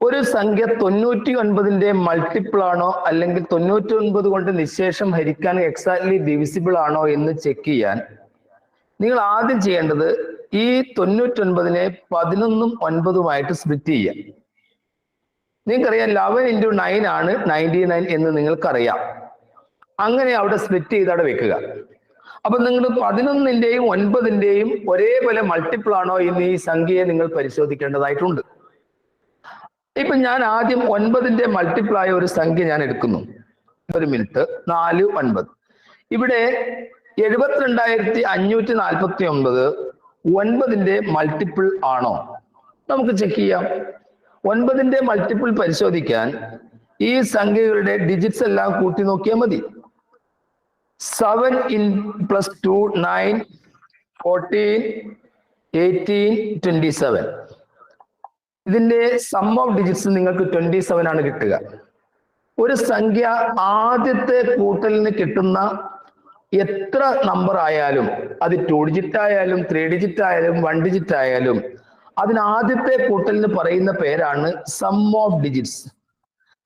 ഒരു സംഖ്യ 99ന്റെ മൾട്ടിപ്പിൾ ആണോ അല്ലെങ്കിൽ 99 കൊണ്ട് നിശേഷം ഹരിക്കാൻ എക്സാക്ട്ലി ഡിവിസിബിൾ ആണോ എന്ന് ചെക്ക് ചെയ്യാൻ നിങ്ങൾ ആദ്യം ചെയ്യേണ്ടത് ഈ 99നെ 11ഉം 9ഉമായിട്ട് സ്പ്ലിറ്റ് ചെയ്യാം. നിങ്ങൾക്കറിയാം 11 × 9 ആണ് 99 എന്ന് നിങ്ങൾക്കറിയാം. അങ്ങനെ അവിടെ സ്പ്ലിറ്റ് ചെയ്ത് അവിടെ വെക്കുക. അപ്പൊ നിങ്ങൾ 11ന്റെയും 9ന്റെയും ഒരേപോലെ മൾട്ടിപ്പിൾ ആണോ എന്ന് ഈ സംഖ്യയെ നിങ്ങൾ പരിശോധിക്കേണ്ടതായിട്ടുണ്ട്. ഇപ്പൊ ഞാൻ ആദ്യം 9ന്റെ മൾട്ടിപ്പിൾ ആയ ഒരു സംഖ്യ ഞാൻ എടുക്കുന്നു. ഒരു മിനിറ്റ്. 4 9. ഇവിടെ 72,549 9ന്റെ മൾട്ടിപ്പിൾ ആണോ? നമുക്ക് ചെക്ക് ചെയ്യാം. 9ന്റെ മൾട്ടിപ്പിൾ പരിശോധിക്കാൻ ഈ സംഖ്യകളുടെ ഡിജിറ്റ്സ് എല്ലാം കൂട്ടി നോക്കിയാൽ മതി. 7 + 2 9, 14, 18, 27. ഇതിന്റെ സം ഓഫ് ഡിജിറ്റ്സ് നിങ്ങൾക്ക് 27 ആണ് കിട്ടുക. ഒരു സംഖ്യ ആദ്യത്തെ കൂട്ടലിന് കിട്ടുന്ന എത്ര നമ്പർ ആയാലും, അത് 2 ഡിജിറ്റ് ആയാലും 3 ഡിജിറ്റ് ആയാലും 1 ഡിജിറ്റ് ആയാലും, അതിന് ആദ്യത്തെ കൂട്ടലിന് പറയുന്ന പേരാണ് സം ഓഫ് ഡിജിറ്റ്സ്.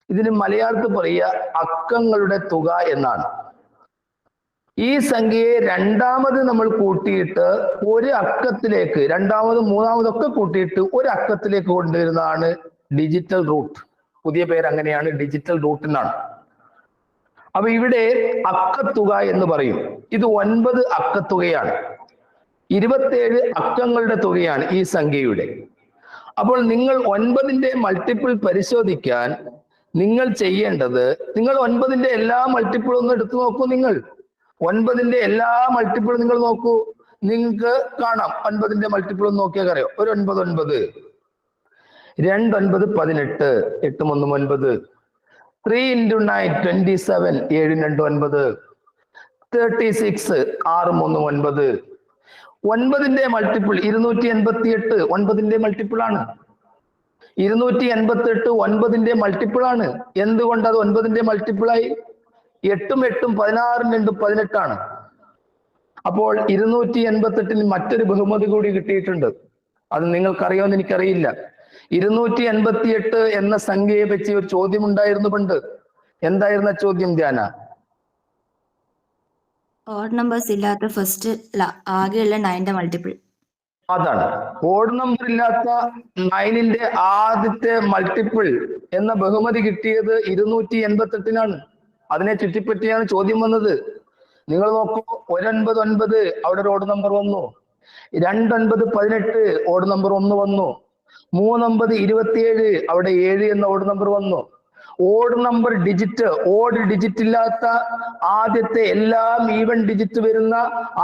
ഇതിന് മലയാളത്തിൽ പറയുക അക്കങ്ങളുടെ തുക എന്നാണ്. ഈ സംഖ്യയെ രണ്ടാമത് നമ്മൾ കൂട്ടിയിട്ട് ഒരു അക്കത്തിലേക്ക്, രണ്ടാമതും മൂന്നാമതൊക്കെ കൂട്ടിയിട്ട് ഒരു അക്കത്തിലേക്ക് കൊണ്ടുവരുന്നതാണ് ഡിജിറ്റൽ റൂട്ട്. പുതിയ പേര് അങ്ങനെയാണ്, ഡിജിറ്റൽ റൂട്ട് എന്നാണ്. അപ്പൊ ഇവിടെ അക്കത്തുക എന്ന് പറയും. ഇത് 9 അക്കത്തുകയാണ്. 27 അക്കങ്ങളുടെ തുകയാണ് ഈ സംഖ്യയുടെ. അപ്പോൾ നിങ്ങൾ 9ന്റെ മൾട്ടിപ്പിൾ പരിശോധിക്കാൻ നിങ്ങൾ ചെയ്യേണ്ടത്, നിങ്ങൾ 9ന്റെ എല്ലാ മൾട്ടിപ്പിളും ഒന്ന് എടുത്തു നോക്കൂ. നിങ്ങൾ 9ന്റെ എല്ലാ മൾട്ടിപ്പിളും നിങ്ങൾ നോക്കൂ. നിങ്ങൾക്ക് കാണാം 9ന്റെ മൾട്ടിപ്പിൾ ഒന്ന് നോക്കിയാൽ അറിയോ. ഒരു 9 9, 2 9 18, 8 1 9, 3 × 9 27, 7 2 9, 36, 6 3 9. 9ന്റെ മൾട്ടിപ്പിൾ 288 9ന്റെ മൾട്ടിപ്പിൾ ആണ്. 288 9ന്റെ മൾട്ടിപ്പിൾ ആണ്. എന്തുകൊണ്ട് അത് 9ന്റെ മൾട്ടിപ്പിൾ ആയി? 8 8 16 2 18 ആണ്. അപ്പോൾ 288-ന് മറ്റൊരു ബഹുമതി കൂടി കിട്ടിയിട്ടുണ്ട്. അത് നിങ്ങൾക്കറിയാമെന്ന് എനിക്കറിയില്ല. 288 എന്ന സംഖ്യയെ വെച്ച് ഒരു ചോദ്യം ഉണ്ടായിരുന്നു പണ്ട്. എന്തായിരുന്ന ചോദ്യം ധ്യാന? ഓഡ് നമ്പേഴ്സ് ഇല്ലാത്ത ഫസ്റ്റ് ആകെയുള്ള 9ന്റെ മൾട്ടിപ്പിൾ. അതാണ് ഓഡ് നമ്പർ ഇല്ലാത്ത 9ന്റെ ആദ്യത്തെ മൾട്ടിപ്പിൾ എന്ന ബഹുമതി കിട്ടിയത് 288-നാണ്. അതിനെ ചുറ്റിപ്പറ്റിയാണ് ചോദ്യം വന്നത്. നിങ്ങൾ നോക്കൂ, 1 9 9 അവിടെ ഒരു ഓഡ് നമ്പർ വന്നു. 2 9 18 ഓഡ് നമ്പർ 1 വന്നു. 3 9 27 അവിടെ 7 എന്ന ഓഡ് നമ്പർ വന്നു. Odd number digit, odd digit ഇല്ലാത്ത ആദ്യത്തെ എല്ലാം ഈവൻ ഡിജിറ്റ് വരുന്ന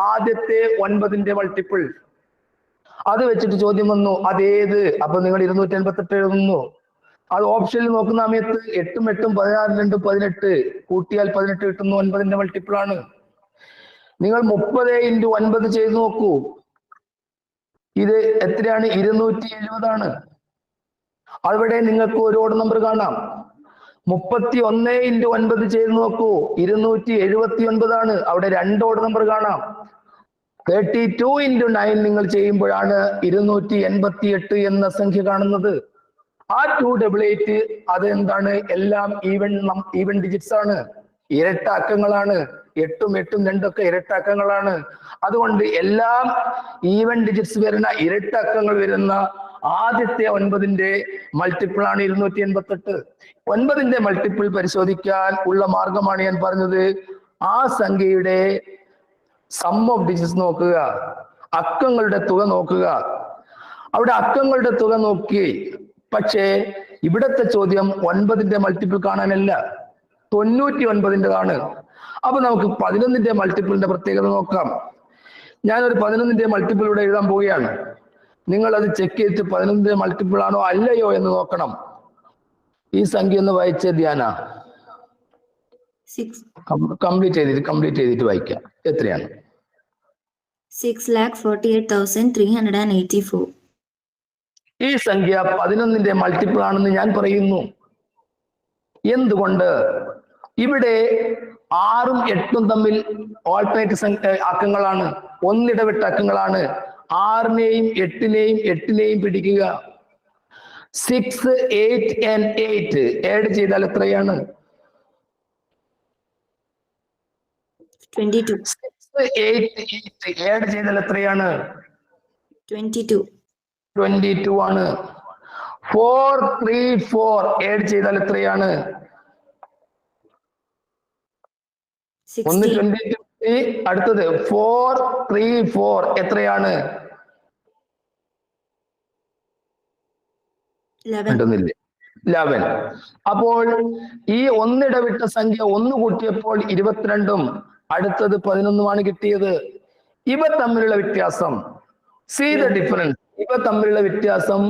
ആദ്യത്തെ 9ന്റെ മൾട്ടിപ്പിൾ. അത് വെച്ചിട്ട് ചോദ്യം വന്നു, അതേത്? അപ്പൊ നിങ്ങൾ 288 എഴുതുന്നു. അത് ഓപ്ഷനിൽ നോക്കുന്ന സമയത്ത് 8 8 16 2 18 കൂട്ടിയാൽ 18 കിട്ടുന്നു. 9ന്റെ മൾട്ടിപ്പിൾ ആണ്. നിങ്ങൾ 30 × 9 ചെയ്ത് നോക്കൂ. ഇത് എത്രയാണ്? 270 ആണ്. അവിടെ നിങ്ങൾക്ക് ഒരു ഓഡ് നമ്പർ കാണാം. 31 × 9 ചെയ്ത് നോക്കൂ. 279 ആണ്. അവിടെ 2 ഓഡ് നമ്പർ കാണാം. 32 × 9 നിങ്ങൾ ചെയ്യുമ്പോഴാണ് 288 എന്ന സംഖ്യ കാണുന്നത്. ആ 288 അത് എന്താണ്? എല്ലാം ഈവൻ ഡിജിറ്റ്സ് ആണ്, ഇരട്ട അക്കങ്ങളാണ്. 8 8 2 ഒക്കെ ഇരട്ട അക്കങ്ങളാണ്. അതുകൊണ്ട് എല്ലാം ഈവൻ ഡിജിറ്റ്സ് വരുന്ന, ഇരട്ട അക്കങ്ങൾ വരുന്ന ആദ്യത്തെ 9ന്റെ മൾട്ടിപ്പിൾ ആണ് 288. 9ന്റെ മൾട്ടിപ്പിൾ പരിശോധിക്കാൻ ഉള്ള മാർഗമാണ് ഞാൻ പറഞ്ഞത്. ആ സംഖ്യയുടെ സം ഓഫ് ഡിജിറ്റ്സ് നോക്കുക, അക്കങ്ങളുടെ തുക നോക്കുക. അവിടെ അക്കങ്ങളുടെ തുക നോക്കി. പക്ഷേ ഇവിടത്തെ ചോദ്യം 9ന്റെ മൾട്ടിപ്പിൾ കാണാനല്ല, 99ൻ്റെതാണ്. അപ്പൊ നമുക്ക് 11ന്റെ മൾട്ടിപ്പിളിന്റെ പ്രത്യേകത നോക്കാം. ഞാനൊരു 11ന്റെ മൾട്ടിപ്പിൾ ഇവിടെ എഴുതാൻ പോവുകയാണ്. നിങ്ങൾ അത് ചെക്ക് ചെയ്തിട്ട് 11ന്റെ മൾട്ടിപ്പിൾ ആണോ അല്ലയോ എന്ന് നോക്കണം. ഈ സംഖ്യ ഒന്ന് വായിച്ച ധ്യാന. കംപ്ലീറ്റ് ചെയ്തിട്ട് വായിക്കാം. എത്രയാണ്? 6,48,384. ഈ സംഖ്യ 11ന്റെ മൾട്ടിപ്പിൾ ആണെന്ന് ഞാൻ പറയുന്നു. എന്തുകൊണ്ട്? ഇവിടെ 6ഉം 8ഉം തമ്മിൽ ഓൾട്ടർനേറ്റ് അക്കങ്ങളാണ്, ഒന്നിടവിട്ട അക്കങ്ങളാണ്. 6നെയും 8നെയും പിടിക്കുക. 6, 8 and 8 ആഡ് ചെയ്താൽ എത്രയാണ്? 22. 6, 8, 8 ആഡ് ചെയ്താൽ എത്രയാണ്? 22. 22 ആണ്. 4, 3, 4 ആഡ് ചെയ്താൽ എത്രയാണ്? 16. 22. അടുത്തത് 4, 3, 4 എത്രയാണ്? 11. 11. അപ്പോൾ ഈ ഒന്നിടവിട്ട സംഖ്യ 1 കൂട്ടിയപ്പോൾ 22ഉം അടുത്തത് 11ഉമാണ് കിട്ടിയത്. ഇവ തമ്മിലുള്ള വ്യത്യാസം, സീ ദ ഡിഫറൻസ്, ഇവ തമ്മിലുള്ള വ്യത്യാസം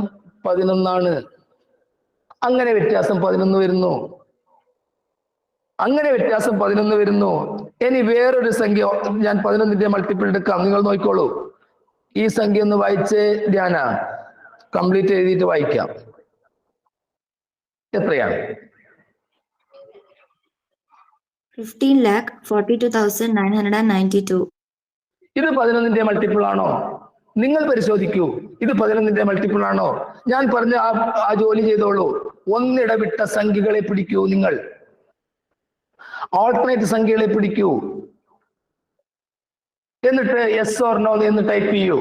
11ആണ്. അങ്ങനെ വ്യത്യാസം 11 വരുന്നു. അങ്ങനെ വ്യത്യാസം 11 വരുന്നു. ഇനി വേറൊരു സംഖ്യ ഞാൻ 11ന്റെ മൾട്ടിപ്പിൾ എടുക്കാം, നിങ്ങൾ നോക്കിക്കോളൂ. ഈ സംഖ്യ ഒന്ന് വായിച്ച് ധ്യാന, കംപ്ലീറ്റ് എഴുതിയിട്ട് വായിക്കാം. എത്രയാണ്? 15,42,992. ഇത് 11ന്റെ മൾട്ടിപ്പിൾ ആണോ? നിങ്ങൾ പരിശോധിക്കൂ, ഇത് 11ന്റെ മൾട്ടിപ്പിൾ ആണോ? ഞാൻ പറഞ്ഞ ആ ജോലി ചെയ്തോളൂ. ഒന്നിടവിട്ട സംഖ്യകളെ പിടിക്കൂ, നിങ്ങൾ ഓൾട്ടർനേറ്റ് സംഖ്യകളെ പിടിക്കൂ, എന്നിട്ട് യെസ് ഓർ നോ എന്ന് ടൈപ്പ് ചെയ്യൂ.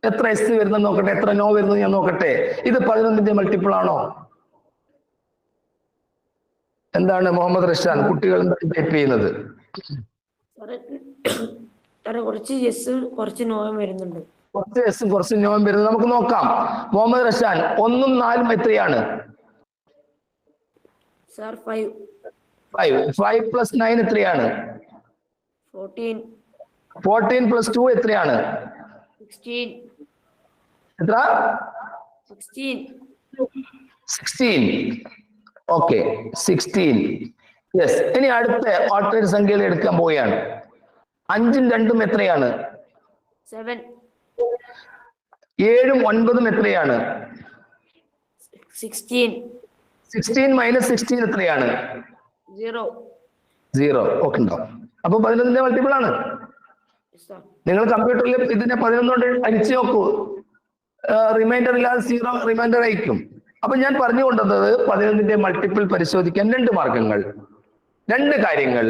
എത്ര എസ് വരുന്നു നോക്കട്ടെ, എത്ര നോ വരുന്നു ഞാൻ നോക്കട്ടെ. ഇത് 11ന്റെ മൾട്ടിപ്പിൾ ആണോ? എന്താണ് മുഹമ്മദ് റഷാൻ, കുട്ടികൾ എന്താണ് ടൈപ്പ് ചെയ്യുന്നത്? കുറച്ച് യെസ് കുറച്ച് നോയും വരുന്നുണ്ട്. കുറച്ച് യെസും കുറച്ച് നോയും വരുന്നത്. നമുക്ക് നോക്കാം. മുഹമ്മദ് റഷാൻ, 1ഉം 4ഉം എത്രയാണ്? സർ 5. 5 പ്ലസ് 9 എത്രയാണ്? 14. 14 പ്ലസ് 2 എത്രയാണ്? 16. എത്ര? 16. 16. ഓക്കെ, 16. യെസ്. ഇനി അടുത്ത ഓൾട്ടർനേറ്റ് സംഖ്യകൾ എടുക്കാൻ പോവുകയാണ്. 5ഉം 2ഉം എത്രയാണ്? 7. 7ഉം 9ഉം എത്രയാണ്? 16. 16 മൈനസ് 16 എത്രയാണ്? 0. 0. ഓക്കെ ഉണ്ടോ? അപ്പൊ 11ന്റെ മൾട്ടിപ്പിൾ ആണ്. നിങ്ങൾ കമ്പ്യൂട്ടറിൽ ഇതിനെ 11 കൊണ്ട് അടിച്ചു നോക്കൂ, റിമൈൻഡർ ഇല്ലാതെ 0 റിമൈൻഡർ അയക്കും. അപ്പൊ ഞാൻ പറഞ്ഞു കൊണ്ടുവന്നത് 11ന്റെ മൾട്ടിപ്പിൾ പരിശോധിക്കാൻ 2 മാർഗങ്ങൾ, 2 കാര്യങ്ങൾ.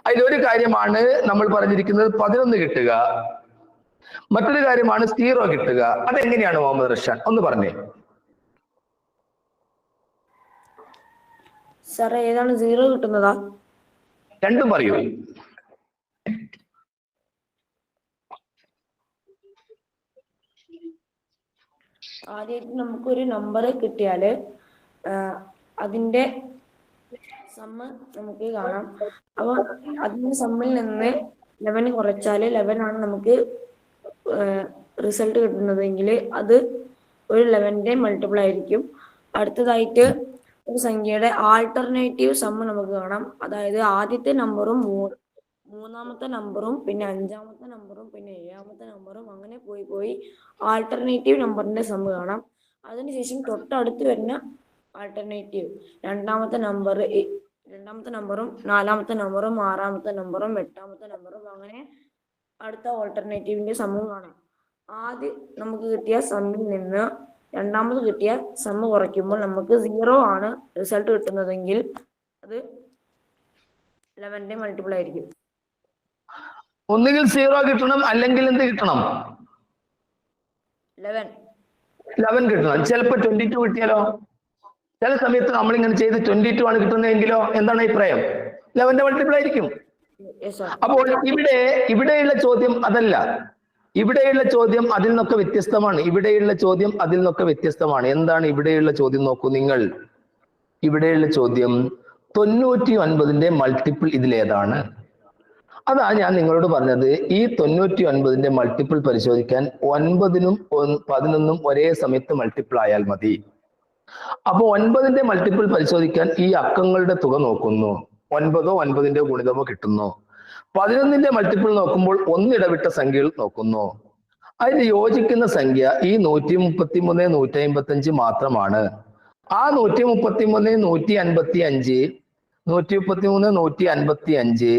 അതിലൊരു കാര്യമാണ് നമ്മൾ പറഞ്ഞിരിക്കുന്നത് 11 കിട്ടുക, മറ്റൊരു കാര്യമാണ് 0 കിട്ടുക. അതെങ്ങനെയാണ് മുഹമ്മദ് റഷാൻ ഒന്ന് പറഞ്ഞേ. സാർ ഏതാണ് 0 കിട്ടുന്നതാ? രണ്ടും പറയൂ. ആദ്യമായിട്ട് നമുക്കൊരു നമ്പർ കിട്ടിയാല് അതിന്റെ സമ്മ് നമുക്ക് കാണാം. അപ്പൊ അതിന്റെ സമ്മിൽ നിന്ന് 11 കുറച്ചാല് 11 ആണ് നമുക്ക് റിസൾട്ട് കിട്ടുന്നതെങ്കിൽ അത് ഒരു 11ന്റെ മൾട്ടിപ്പിൾ ആയിരിക്കും. അടുത്തതായിട്ട് ഒരു സംഖ്യയുടെ ആൾട്ടർനേറ്റീവ് സമ്മ് നമുക്ക് കാണാം. അതായത് ആദ്യത്തെ നമ്പറും മൂന്നാമത്തെ നമ്പറും പിന്നെ 5ാമത്തെ നമ്പറും പിന്നെ 7ാമത്തെ നമ്പറും അങ്ങനെ പോയി ആൾട്ടർനേറ്റീവ് നമ്പറിന്റെ സമ്മ് കാണാം. അതിനുശേഷം തൊട്ടടുത്ത് വരുന്ന ആൾട്ടർനേറ്റീവ് രണ്ടാമത്തെ നമ്പറും 4ാമത്തെ നമ്പറും 6ാമത്തെ നമ്പറും 8ാമത്തെ നമ്പറും അങ്ങനെ അടുത്ത ഓൾട്ടർനേറ്റീവിന്റെ സമ്മും കാണാം. ആദ്യം നമുക്ക് കിട്ടിയ സമ്മിൽ നിന്ന് രണ്ടാമത് കിട്ടിയ സമ്മ് കുറയ്ക്കുമ്പോൾ നമുക്ക് 0 ആണ് റിസൾട്ട് കിട്ടുന്നതെങ്കിൽ അത് 11ന്റെ മൾട്ടിപ്പിൾ ആയിരിക്കും. ഒന്നുകിൽ 0 കിട്ടണം, അല്ലെങ്കിൽ എന്ത് കിട്ടണം? 11 കിട്ടണം. ചിലപ്പോ 22 കിട്ടിയാലോ? ചില സമയത്ത് നമ്മളിങ്ങനെ ചെയ്ത് 22 ആണ് കിട്ടുന്നതെങ്കിലോ? എന്താണ് അഭിപ്രായം? 11ന്റെ മൾട്ടിപ്പിൾ ആയിരിക്കും. അപ്പോൾ ഇവിടെയുള്ള ചോദ്യം അതല്ല, ഇവിടെയുള്ള ചോദ്യം അതിൽ നിന്നൊക്കെ വ്യത്യസ്തമാണ്. ഇവിടെയുള്ള ചോദ്യം അതിൽ നിന്നൊക്കെ വ്യത്യസ്തമാണ്. എന്താണ് ഇവിടെയുള്ള ചോദ്യം? നോക്കൂ നിങ്ങൾ, ഇവിടെയുള്ള ചോദ്യം 99ന്റെ മൾട്ടിപ്പിൾ ഇതിലേതാണ്? അതാണ് ഞാൻ നിങ്ങളോട് പറഞ്ഞത്. ഈ 99ന്റെ മൾട്ടിപ്പിൾ പരിശോധിക്കാൻ 9നും 11നും ഒരേ സമയത്ത് മൾട്ടിപ്പിൾ ആയാൽ മതി. അപ്പൊ 9ന്റെ മൾട്ടിപ്പിൾ പരിശോധിക്കാൻ ഈ അക്കങ്ങളുടെ തുക നോക്കുന്നു, 9ഓ 9ന്റെ ഗുണിതമോ കിട്ടുന്നു. 11ന്റെ മൾട്ടിപ്പിൾ നോക്കുമ്പോൾ ഒന്നിടവിട്ട സംഖ്യകൾ നോക്കുന്നു. അതിന് യോജിക്കുന്ന സംഖ്യ ഈ 133, 155 മാത്രമാണ്. ആ 133, 155, 133, 155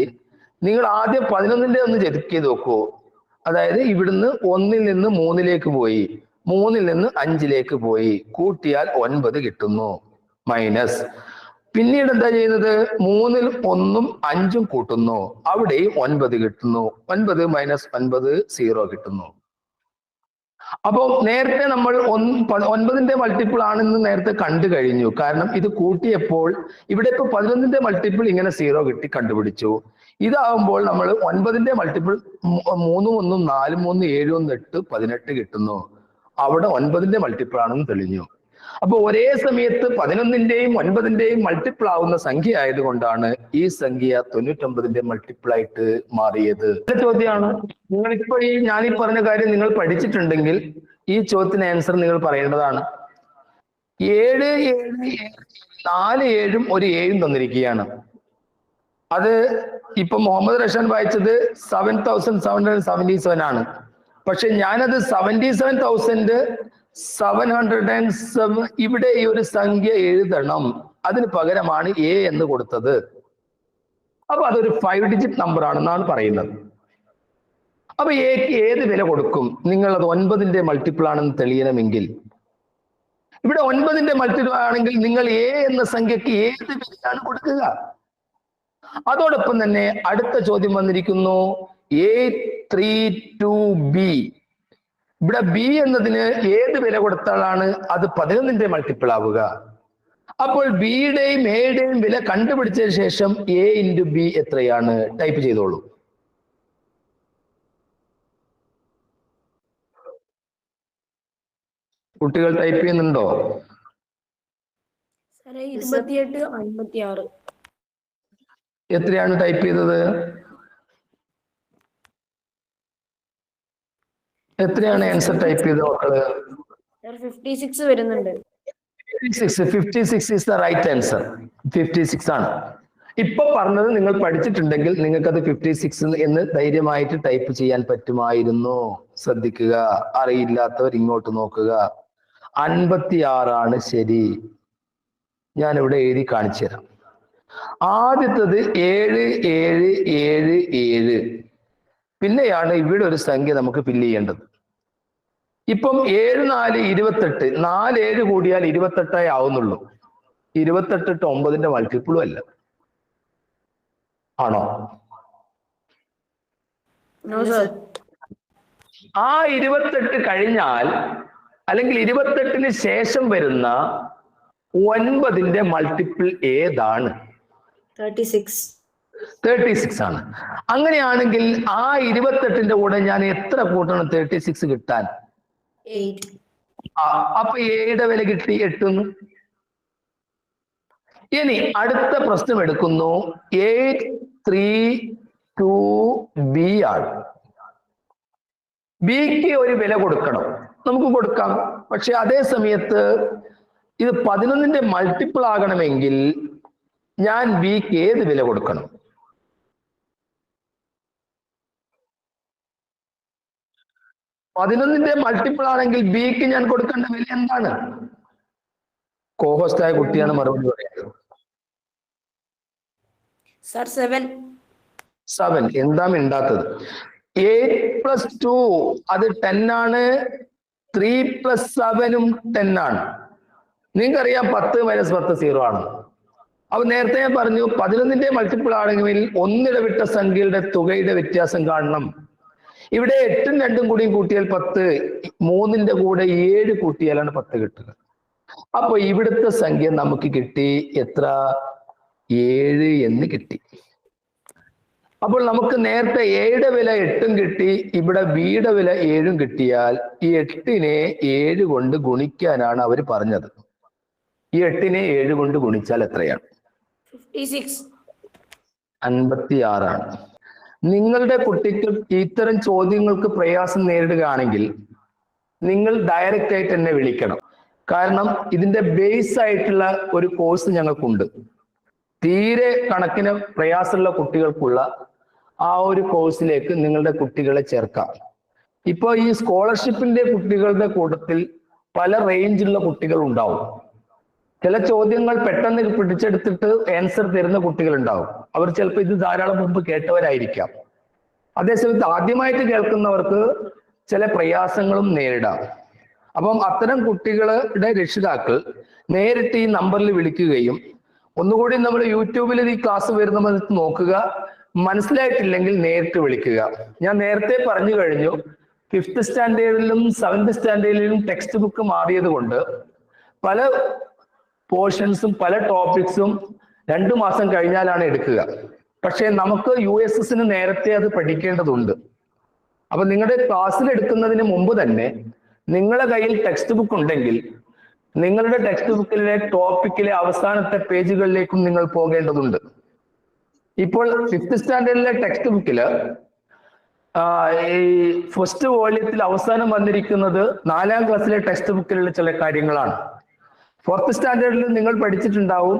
നിങ്ങൾ ആദ്യം 11ന്റെ ഒന്ന് ചെക്ക് ചെയ്ത് നോക്കൂ. അതായത് ഇവിടുന്ന് 1ൽ നിന്ന് 3ലേക്ക് പോയി, 3-ൽ നിന്ന് 5-ലേക്ക് പോയി, കൂട്ടിയാൽ 9 കിട്ടുന്നു. മൈനസ് പിന്നീട് എന്താ ചെയ്യുന്നത്? 3-ൽ 1-ഉം 5-ഉം കൂട്ടുന്നു, അവിടെയും 9 കിട്ടുന്നു. 9 മൈനസ് 9 0 കിട്ടുന്നു. അപ്പോ നേരത്തെ നമ്മൾ 9-ന്റെ മൾട്ടിപ്പിൾ ആണെന്ന് നേരത്തെ കണ്ടു കഴിഞ്ഞു. കാരണം ഇത് കൂട്ടിയപ്പോൾ ഇവിടെ ഇപ്പൊ 11-ന്റെ മൾട്ടിപ്പിൾ ഇങ്ങനെ 0 കിട്ടി കണ്ടുപിടിച്ചു. ഇതാവുമ്പോൾ നമ്മൾ 9-ന്റെ മൾട്ടിപ്പിൾ 3-ഉം 1-ഉം 4-ഉം 3-ഉം 7-ഉം 8 18 കിട്ടുന്നു. അവിടെ 9-ന്റെ മൾട്ടിപ്പിൾ ആണെന്ന് തെളിഞ്ഞു. അപ്പൊ ഒരേ സമയത്ത് 11-ന്റെയും 9-ന്റെയും മൾട്ടിപ്പിൾ ആവുന്ന സംഖ്യ ആയതുകൊണ്ടാണ് ഈ സംഖ്യ 99-ന്റെ മൾട്ടിപ്പിൾ ആയിട്ട് മാറിയത്. ചോദ്യമാണ്. നിങ്ങളിപ്പോ ഞാനീ പറഞ്ഞ കാര്യം നിങ്ങൾ പഠിച്ചിട്ടുണ്ടെങ്കിൽ ഈ ചോദ്യത്തിന് ആൻസർ നിങ്ങൾ പറയേണ്ടതാണ്. 7 7 4 7-ഉം ഒരു 7-ഉം തന്നിരിക്കുകയാണ്. അത് ഇപ്പൊ മുഹമ്മദ് റഷാൻ വായിച്ചത് 7777 ആണ്. പക്ഷെ ഞാനത് 77,707 ഇവിടെ ഈ ഒരു സംഖ്യ എഴുതണം. അതിന് പകരമാണ് എ എന്ന് കൊടുത്തത്. അപ്പൊ അതൊരു 5 ഡിജിറ്റ് നമ്പർ ആണെന്നാണ് പറയുന്നത്. അപ്പൊ എക്ക് ഏത് വില കൊടുക്കും? നിങ്ങൾ അത് 9-ന്റെ മൾട്ടിപ്പിൾ ആണെന്ന് തെളിയണമെങ്കിൽ, ഇവിടെ 9-ന്റെ മൾട്ടിപ്പിൾ ആണെങ്കിൽ നിങ്ങൾ എ എന്ന സംഖ്യക്ക് ഏത് വിലയാണ് കൊടുക്കുക? അതോടൊപ്പം തന്നെ അടുത്ത ചോദ്യം വന്നിരിക്കുന്നു, 832b. ഇവിടെ ബി എന്നതിന് ഏത് വില കൊടുത്താലാണ് അത് 11-ന്റെ മൾട്ടിപ്പിൾ ആവുക? അപ്പോൾ ബിയുടെയും എയുടെയും വില കണ്ടുപിടിച്ചതിന് ശേഷം a ഇൻറ്റു ബി എത്രയാണ്? ടൈപ്പ് ചെയ്തോളൂ. കുട്ടികൾ ടൈപ്പ് ചെയ്യുന്നുണ്ടോ? 28 56. എത്രയാണ് ടൈപ്പ് ചെയ്തത്? എത്രയാണ് ആൻസർ ടൈപ്പ് ചെയ്തത് മക്കള്? 56 വരുന്നുണ്ട്. 56 is the right answer. 56 ആണ്. ഇപ്പൊ പറഞ്ഞത് നിങ്ങൾ പഠിച്ചിട്ടുണ്ടെങ്കിൽ നിങ്ങൾക്ക് അത് 56 എന്ന് ധൈര്യമായിട്ട് ടൈപ്പ് ചെയ്യാൻ പറ്റുമായിരുന്നു. ശ്രദ്ധിക്കുക, അറിയില്ലാത്തവർ ഇങ്ങോട്ട് നോക്കുക. 56 ആണ് ശരി. ഞാൻ ഇവിടെ എഴുതി കാണിച്ചു തരാം. ആദ്യത്തത് 7 7 7 7. പിന്നെയാണ് ഇവിടെ ഒരു സംഖ്യ നമുക്ക് ഫില്ല് ചെയ്യേണ്ടത്. ഇപ്പം 7 4 28. 4 7 കൂടിയാൽ 28 ആവുന്നുള്ളൂ. 28 9-ന്റെ മൾട്ടിപ്പിളും അല്ല. ആണോ? ആ 28 കഴിഞ്ഞാൽ അല്ലെങ്കിൽ 28-ന് ശേഷം വരുന്ന 9-ന്റെ മൾട്ടിപ്പിൾ ഏതാണ്? 36 ആണ്. അങ്ങനെയാണെങ്കിൽ ആ 28-ന്റെ കൂടെ ഞാൻ എത്ര കൂട്ടണം 36 കിട്ടാൻ? 8. അപ്പൊ എയുടെ വില കിട്ടി 8. ഇനി അടുത്ത പ്രശ്നം എടുക്കുന്നു. 832b ആണ്. ബിക്ക് ഒരു വില കൊടുക്കണം. നമുക്ക് കൊടുക്കാം. പക്ഷെ അതേ സമയത്ത് ഇത് 11-ന്റെ മൾട്ടിപ്പിൾ ആകണമെങ്കിൽ ഞാൻ ബിക്ക് ഏത് വില കൊടുക്കണം? പതിനൊന്നിന്റെ മൾട്ടിപ്പിൾ ആണെങ്കിൽ ബിക്ക് ഞാൻ കൊടുക്കേണ്ട വില എന്താണ്? കോഹോസ്റ്റായ കുട്ടിയാണ് മറുപടി പറയുന്നത്. 7. എന്താ മിണ്ടാത്തത്? 8+2 അത് 10 ആണ്. 3+7 10 ആണ്. നിങ്ങൾക്കറിയാം 10 - 10 0 ആണ്. അപ്പൊ നേരത്തെ ഞാൻ പറഞ്ഞു 11-ന്റെ മൾട്ടിപ്പിൾ ആണെങ്കിൽ ഒന്നിടവിട്ട സംഖ്യയുടെ തുകയുടെ വ്യത്യാസം കാണണം. ഇവിടെ 8ഉം 2ഉം കൂടി കൂട്ടിയാൽ 10, 3-ന്റെ കൂടെ 7 കൂട്ടിയാലാണ് 10 കിട്ടുക. അപ്പൊ ഇവിടുത്തെ സംഖ്യ നമുക്ക് കിട്ടി എത്ര? 7 എന്ന് കിട്ടി. അപ്പോൾ നമുക്ക് നേരത്തെ എയുടെ വില 8ഉം കിട്ടി, ഇവിടെ ബിയുടെ വില 7ഉം കിട്ടിയാൽ ഈ 8-നെ 7 കൊണ്ട് ഗുണിക്കാനാണ് അവർ പറഞ്ഞത്. ഈ 8-നെ 7 കൊണ്ട് ഗുണിച്ചാൽ എത്രയാണ്? 56 ആണ്. നിങ്ങളുടെ കുട്ടിക്ക് ഇത്തരം ചോദ്യങ്ങൾക്ക് പ്രയാസം നേരിടുകയാണെങ്കിൽ നിങ്ങൾ ഡയറക്റ്റ് ആയിട്ട് എന്നെ വിളിക്കണം. കാരണം ഇതിന്റെ ബേസ് ആയിട്ടുള്ള ഒരു കോഴ്സ് ഞങ്ങൾക്കുണ്ട്. തീരെ കണക്കിന് പ്രയാസമുള്ള കുട്ടികൾക്കുള്ള ആ ഒരു കോഴ്സിലേക്ക് നിങ്ങളുടെ കുട്ടികളെ ചേർക്കാം. ഇപ്പോൾ ഈ സ്കോളർഷിപ്പിന്റെ കുട്ടികളുടെ കൂട്ടത്തിൽ പല റേഞ്ചുള്ള കുട്ടികൾ ഉണ്ടാവും. ചില ചോദ്യങ്ങൾ പെട്ടെന്ന് പിടിച്ചെടുത്തിട്ട് ആൻസർ തരുന്ന കുട്ടികൾ ഉണ്ടാവും. അവർ ചിലപ്പോൾ ഇത് ധാരാളം മുമ്പ് കേട്ടവരായിരിക്കാം. അതേസമയത്ത് ആദ്യമായിട്ട് കേൾക്കുന്നവർക്ക് ചില പ്രയാസങ്ങളും നേരിടാം. അപ്പം അത്തരം കുട്ടികളുടെ രക്ഷിതാക്കൾ നേരിട്ട് ഈ നമ്പറിൽ വിളിക്കുകയും ഒന്നുകൂടി നമ്മൾ യൂട്യൂബിൽ ഈ ക്ലാസ് വരുന്ന നോക്കുക, മനസ്സിലായിട്ടില്ലെങ്കിൽ നേരിട്ട് വിളിക്കുക. ഞാൻ നേരത്തെ പറഞ്ഞു കഴിഞ്ഞു, 5th സ്റ്റാൻഡേർഡിലും 7th സ്റ്റാൻഡേർഡിലും ടെക്സ്റ്റ് ബുക്ക് മാറിയത് കൊണ്ട് പല പോർഷൻസും പല ടോപ്പിക്സും 2 മാസം കഴിഞ്ഞാലാണ് എടുക്കുക. പക്ഷെ നമുക്ക് USS നേരത്തെ അത് പഠിക്കേണ്ടതുണ്ട്. അപ്പൊ നിങ്ങളുടെ ക്ലാസ്സിൽ എടുക്കുന്നതിന് മുമ്പ് തന്നെ നിങ്ങളുടെ കയ്യിൽ ടെക്സ്റ്റ് ബുക്ക് ഉണ്ടെങ്കിൽ നിങ്ങളുടെ ടെക്സ്റ്റ് ബുക്കിലെ ടോപ്പിക്കിലെ അവസാനത്തെ പേജുകളിലേക്കും നിങ്ങൾ പോകേണ്ടതുണ്ട്. ഇപ്പോൾ 5th സ്റ്റാൻഡേർഡിലെ ടെക്സ്റ്റ് ബുക്കില് ഈ ഫസ്റ്റ് വോള്യത്തിൽ അവസാനം വന്നിരിക്കുന്നത് 4ാം ക്ലാസ്സിലെ ടെക്സ്റ്റ് ബുക്കിലുള്ള ചില കാര്യങ്ങളാണ്. 4th സ്റ്റാൻഡേർഡിൽ നിങ്ങൾ പഠിച്ചിട്ടുണ്ടാവും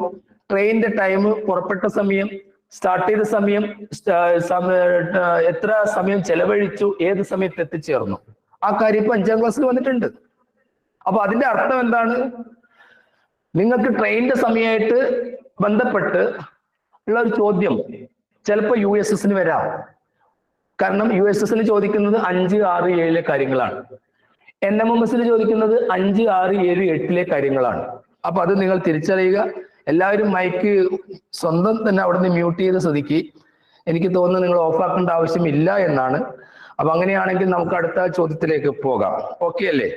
ട്രെയിനിന്റെ ടൈം, പുറപ്പെട്ട സമയം, സ്റ്റാർട്ട് ചെയ്ത സമയം, എത്ര സമയം ചെലവഴിച്ചു, ഏത് സമയത്ത് എത്തിച്ചേർന്നു. ആ കാര്യം ഇപ്പൊ 5ാം ക്ലാസ്സിൽ വന്നിട്ടുണ്ട്. അപ്പൊ അതിന്റെ അർത്ഥം എന്താണ്? നിങ്ങൾക്ക് ട്രെയിനിന്റെ സമയമായിട്ട് ബന്ധപ്പെട്ട് ഉള്ള ഒരു ചോദ്യം ചിലപ്പോൾ USS വരാം. കാരണം USS ചോദിക്കുന്നത് 5, 6, 7 കാര്യങ്ങളാണ്. NMMS ചോദിക്കുന്നത് 5, 6, 7, 8 കാര്യങ്ങളാണ്. അപ്പൊ അത് നിങ്ങൾ തിരിച്ചറിയുക. എല്ലാവരും മൈക്ക് സ്വന്തം തന്നെ അവിടെ നിന്ന് മ്യൂട്ട് ചെയ്ത് ശ്രദ്ധിക്കുക. എനിക്ക് തോന്നുന്നു നിങ്ങൾ ഓഫാക്കേണ്ട ആവശ്യമില്ല എന്നാണ്. അപ്പൊ അങ്ങനെയാണെങ്കിൽ നമുക്ക് അടുത്ത ചോദ്യത്തിലേക്ക് പോകാം. ഓക്കെ അല്ലേ?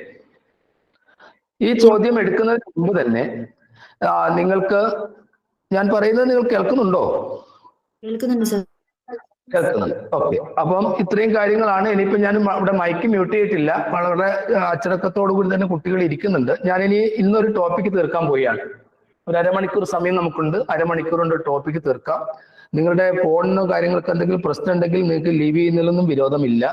ഈ ചോദ്യം എടുക്കുന്നതിന് മുമ്പ് തന്നെ നിങ്ങൾക്ക് ഞാൻ പറയുന്നത് നിങ്ങൾ കേൾക്കുന്നുണ്ടോ? കേൾക്കുന്നുണ്ട് സർ. കേൾക്കുന്നുണ്ട്. ഓക്കെ. അപ്പം ഇത്രയും കാര്യങ്ങളാണ്. ഇനിയിപ്പോ ഞാൻ ഇവിടെ മൈക്ക് മ്യൂട്ട് ചെയ്തിട്ടില്ല. വളരെ അച്ചടക്കത്തോടു കൂടി തന്നെ കുട്ടികൾ ഇരിക്കുന്നുണ്ട്. ഞാനിനി ഇന്നൊരു ടോപ്പിക്ക് തീർക്കാൻ പോവുകയാണ്. ഒരു അരമണിക്കൂർ സമയം നമുക്കുണ്ട്. അരമണിക്കൂർ കൊണ്ട് ടോപ്പിക്ക് തീർക്കാം. നിങ്ങളുടെ ഫോണിനോ കാര്യങ്ങൾക്ക് എന്തെങ്കിലും പ്രശ്നം ഉണ്ടെങ്കിൽ നിങ്ങൾക്ക് ലീവ് ചെയ്യുന്നതിലൊന്നും വിരോധമില്ല.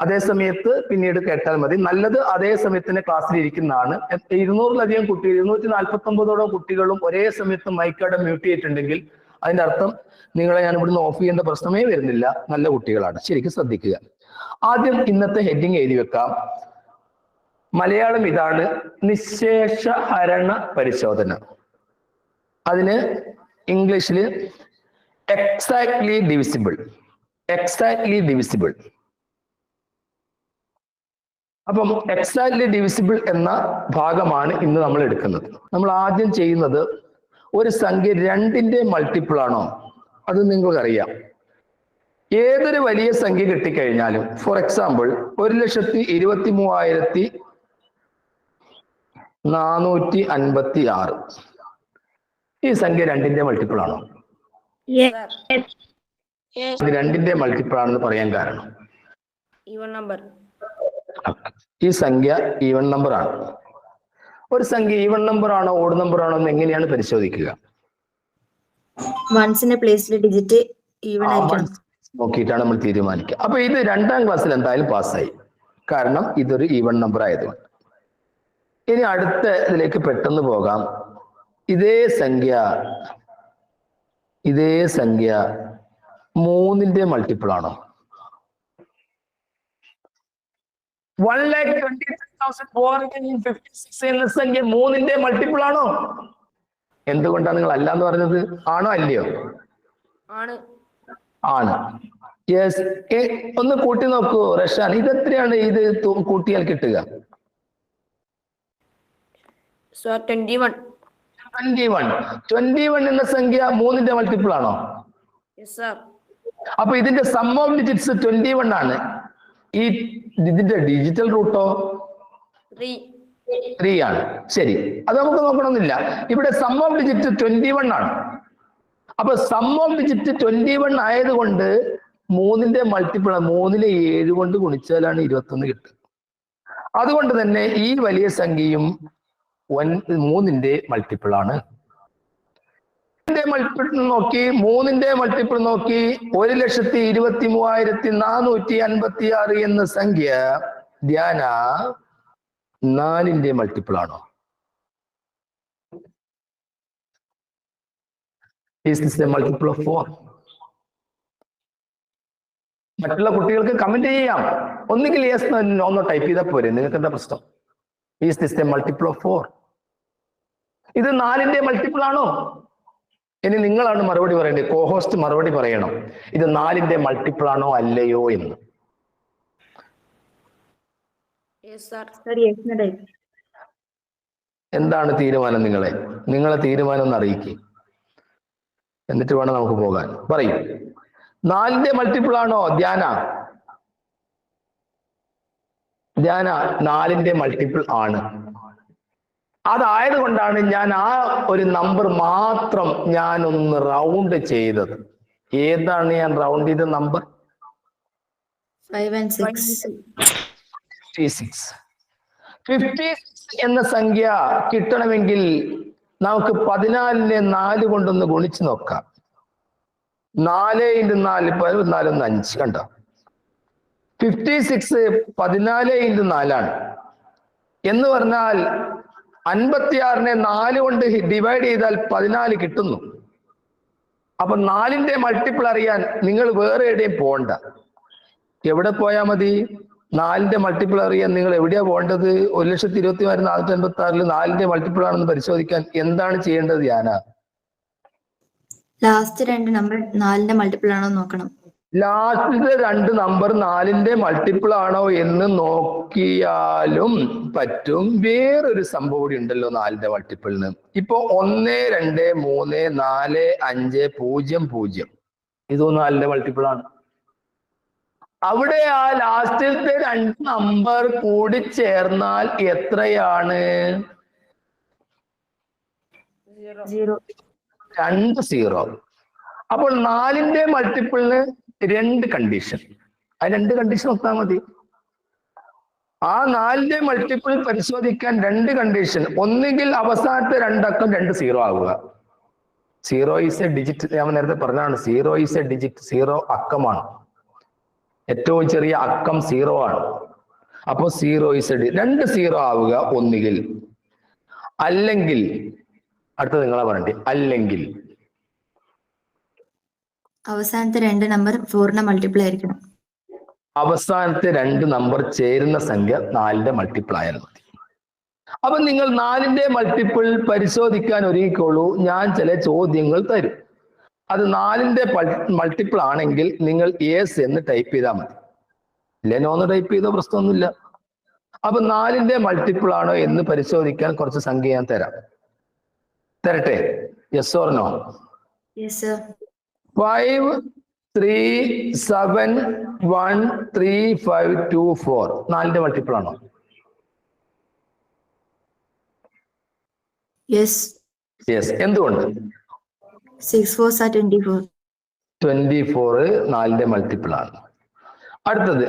അതേ സമയത്ത് പിന്നീട് കേട്ടാൽ മതി. നല്ലത് അതേ സമയത്ത് തന്നെ ക്ലാസ്സിൽ ഇരിക്കുന്നതാണ്. 200-ലധികം കുട്ടികൾ, 249ഓളം കുട്ടികളും ഒരേ സമയത്ത് മൈക്കവിടെ മ്യൂട്ട് ചെയ്തിട്ടുണ്ടെങ്കിൽ അതിന്റെ അർത്ഥം നിങ്ങളെ ഞാൻ ഇവിടുന്ന് ഓഫ് ചെയ്യേണ്ട പ്രശ്നമേ വരുന്നില്ല. നല്ല കുട്ടികളാണ്. ശരിക്കും ശ്രദ്ധിക്കുക. ആദ്യം ഇന്നത്തെ ഹെഡിങ് എഴുതി വെക്കാം. മലയാളം ഇതാണ്: നിശേഷ ഹരണ പരിശോധന. അതിന് ഇംഗ്ലീഷിൽ എക്സാക്ട്ലി ഡിവിസിബിൾ. Exactly divisible. അപ്പം എക്സാക്ട്ലി ഡിവിസിബിൾ എന്ന ഭാഗമാണ് ഇന്ന് നമ്മൾ എടുക്കുന്നത്. നമ്മൾ ആദ്യം ചെയ്യുന്നത്, ഒരു സംഖ്യ 2ന്റെ മൾട്ടിപ്പിൾ ആണോ അത് നിങ്ങൾക്കറിയാം. ഏതൊരു വലിയ സംഖ്യ കിട്ടിക്കഴിഞ്ഞാലും, ഫോർ എക്സാമ്പിൾ 1,23,456, ഈ സംഖ്യ 2ന്റെ മൾട്ടിപ്പിൾ ആണോ? ഇത് 2ന്റെ മൾട്ടിപ്പിൾ ആണെന്ന് പറയാൻ കാരണം ഈവൻ നമ്പർ. ഈ സംഖ്യ ഈവൻ നമ്പർ ആണ്. ഒരു സംഖ്യ ഈവൻ നമ്പർ ആണോ ഓഡ് നമ്പർ ആണോ എന്ന് എങ്ങനെയാണ് പരിശോധിക്കുക? വൺസിന്റെ പ്ലേസിലെ ഡിജിറ്റ് ഈവൻ ആയിരിക്കണം നോക്കിയിട്ടാണ് നമ്മൾ തീരുമാനിക്കുക. അപ്പൊ ഇത് 2ാം ക്ലാസ്സിൽ എന്തായാലും പാസ്സായി, കാരണം ഇതൊരു ഈവൻ നമ്പർ ആയതുകൊണ്ട്. ഇനി അടുത്ത ഇതിലേക്ക് പെട്ടെന്ന് പോകാം. ഇതേ സംഖ്യ 3ന്റെ മൾട്ടിപ്പിൾ ആണോ? 1,23,456 എന്ന സംഖ്യ 3ന്റെ മൾട്ടിപ്പിൾ ആണോ? എന്തുകൊണ്ടാണ് നിങ്ങൾ അല്ല എന്ന് പറഞ്ഞത്? ആണോ അല്ലയോ? ആണ്. യെസ്. ഒന്ന് കൂട്ടി നോക്കൂ റഷാൻ. ഇതെത്രയാണ് ഇത് കൂട്ടിയാൽ കിട്ടുക? 21 എന്ന സംഖ്യ 3ന്റെ മൾട്ടിപ്പിൾ ആണോ? അപ്പൊ ഇതിന്റെ സം ഓഫ് ഡിജിറ്റ്സ് 21 ആണ്. ഇതിന്റെ ഡിജിറ്റൽ റൂട്ടോ 3 ആണ്. ശരി, അത് നമുക്ക് നോക്കണമെന്നില്ല. ഇവിടെ സം ഓഫ് ഡിജിറ്റ് 21 ആണ്. അപ്പൊ സം ഓഫ് ഡിജിറ്റ് 21 ആയതുകൊണ്ട് 3ന്റെ മൾട്ടിപ്പിൾ, 3നെ 7 കൊണ്ട് ഗുണിച്ചാലാണ് 21 കിട്ടുക. അതുകൊണ്ട് തന്നെ ഈ വലിയ സംഖ്യയും 3ന്റെ മൾട്ടിപ്പിൾ ആണ്. 3ന്റെ മൾട്ടിപ്പിൾ നോക്കി 1,23,456 എന്ന സംഖ്യ ധ്യാന 4ന്റെ മൾട്ടിപ്പിൾ ആണോ? Is this a multiple of 4? മറ്റുള്ള കുട്ടികൾക്ക് കമന്റ് ചെയ്യാം. ഒന്നുകിൽ യെസ് നോ ടൈപ്പ് ചെയ്താൽ പോരെ. നിങ്ങൾക്ക് എന്താ പ്രശ്നം? Is this a multiple of 4? ഇത് 4ന്റെ മൾട്ടിപ്പിൾ ആണോ? ഇനി നിങ്ങളാണ് മറുപടി പറയേണ്ടത്. കോഹോസ്റ്റ് മറുപടി പറയണം, ഇത് 4ന്റെ മൾട്ടിപ്പിൾ ആണോ അല്ലയോ എന്ന്. Yes sir. Sir yes type. എന്താണ് തീരുമാനം? നിങ്ങളെ തീരുമാനം ഒന്ന് അറിയിക്കുക, എന്നിട്ട് വേണം നമുക്ക് പോകാൻ. പറയൂ, 4ന്റെ മൾട്ടിപ്പിൾ ആണോ ധ്യാന? 4ന്റെ മൾട്ടിപ്പിൾ ആണ്. അതായത് കൊണ്ടാണ് ഞാൻ ആ ഒരു നമ്പർ മാത്രം ഞാൻ ഒന്ന് റൗണ്ട് ചെയ്തത്. ഏതാണ് ഞാൻ റൗണ്ട് ചെയ്ത നമ്പർ? 5 and 6. 56. 56 എന്ന സംഖ്യ കിട്ടണമെങ്കിൽ നമുക്ക് 14നെ 4 കൊണ്ടൊന്ന് ഗുണിച്ച് നോക്കാം. 4 × 4 14 5. കണ്ടോ? 56 14 × 4 ആണ്. എന്ന് പറഞ്ഞാൽ 56നെ 4 കൊണ്ട് ഡിവൈഡ് ചെയ്താൽ 14 കിട്ടുന്നു. അപ്പൊ 4ന്റെ മൾട്ടിപ്പിൾ അറിയാൻ നിങ്ങൾ വേറെ എവിടെയും പോകണ്ട. എവിടെ പോയാൽ മതി? 4ന്റെ മൾട്ടിപ്പിൾ അറിയാൻ നിങ്ങൾ എവിടെയാ പോകേണ്ടത്? 1,24,456 4ന്റെ മൾട്ടിപ്പിൾ ആണെന്ന് പരിശോധിക്കാൻ എന്താണ് ചെയ്യേണ്ടത്? ലാസ്റ്റ് 2 നമ്പർ 4ന്റെ മൾട്ടിപ്പിൾ ആണോ നോക്കണം. ലാസ്റ്റിലെ 2 നമ്പർ 4ന്റെ മൾട്ടിപ്പിൾ ആണോ എന്ന് നോക്കിയാലും പറ്റും. വേറൊരു സംഭവം കൂടി ഉണ്ടല്ലോ 4ന്റെ മൾട്ടിപ്പിളിന്. ഇപ്പൊ 1 2 3 4 5 0 0 ഇതും 4ന്റെ മൾട്ടിപ്പിൾ ആണ്. അവിടെ ആ ലാസ്റ്റിലത്തെ 2 നമ്പർ കൂടി ചേർന്നാൽ എത്രയാണ്? 0. 2 0. അപ്പോൾ 4ന്റെ മൾട്ടിപ്പിളിന് 2 കണ്ടീഷൻ. ആ 2 കണ്ടീഷൻ നോക്കാൻ മതി. ആ 4ന്റെ മൾട്ടിപ്പിൾ പരിശോധിക്കാൻ 2 കണ്ടീഷൻ. ഒന്നുകിൽ അവസാനത്തെ 2 അക്കം 2 0 ആവുക. 0 ഈസ് എ ഡിജിറ്റ്. ഞാൻ നേരത്തെ പറഞ്ഞതാണ്, 0 ഈസ് എ ഡിജിറ്റ്. 0 അക്കമാണ്. ഏറ്റവും ചെറിയ അക്കം 0 ആണ്. അപ്പോ 0 ഈസ് എ 2 0 ആവുക ഒന്നുകിൽ. അല്ലെങ്കിൽ അടുത്ത നിങ്ങളെ പറയണ്ടേ, അല്ലെങ്കിൽ അവസാനത്തെ 2 നമ്പർ 4ന്റെ മൾട്ടിപ്പിൾ ആയിരിക്കണം. അവസാനത്തെ 2 നമ്പർ ചേരുന്ന സംഖ്യ 4ന്റെ മൾട്ടിപ്പിൾ ആയാൽ മതി. അപ്പൊ നിങ്ങൾ 4ന്റെ മൾട്ടിപ്പിൾ പരിശോധിക്കാൻ ഒരുങ്ങിക്കോളൂ. ഞാൻ ചില ചോദ്യങ്ങൾ തരും. അത് 4ന്റെ മൾട്ടിപ്പിൾ ആണെങ്കിൽ നിങ്ങൾ യെസ് എന്ന് ടൈപ്പ് ചെയ്താൽ മതി. ഇല്ല നോന്ന് ടൈപ്പ് ചെയ്തോ, പ്രശ്നമൊന്നുമില്ല. അപ്പൊ 4ന്റെ മൾട്ടിപ്പിൾ ആണോ എന്ന് പരിശോധിക്കാൻ കുറച്ച് സംഖ്യ ഞാൻ തരട്ടെ? Yes or no? Yes sir. 5 3 7 1 3 5 2 4 4ന്റെ മൾട്ടിപ്പിൾ ആണോ? യെസ്. യെസ്. എന്തുകൊണ്ട്? 6 4s are 24. 24 4ന്റെ മൾട്ടിപ്പിൾ ആണ്. അടുത്തത്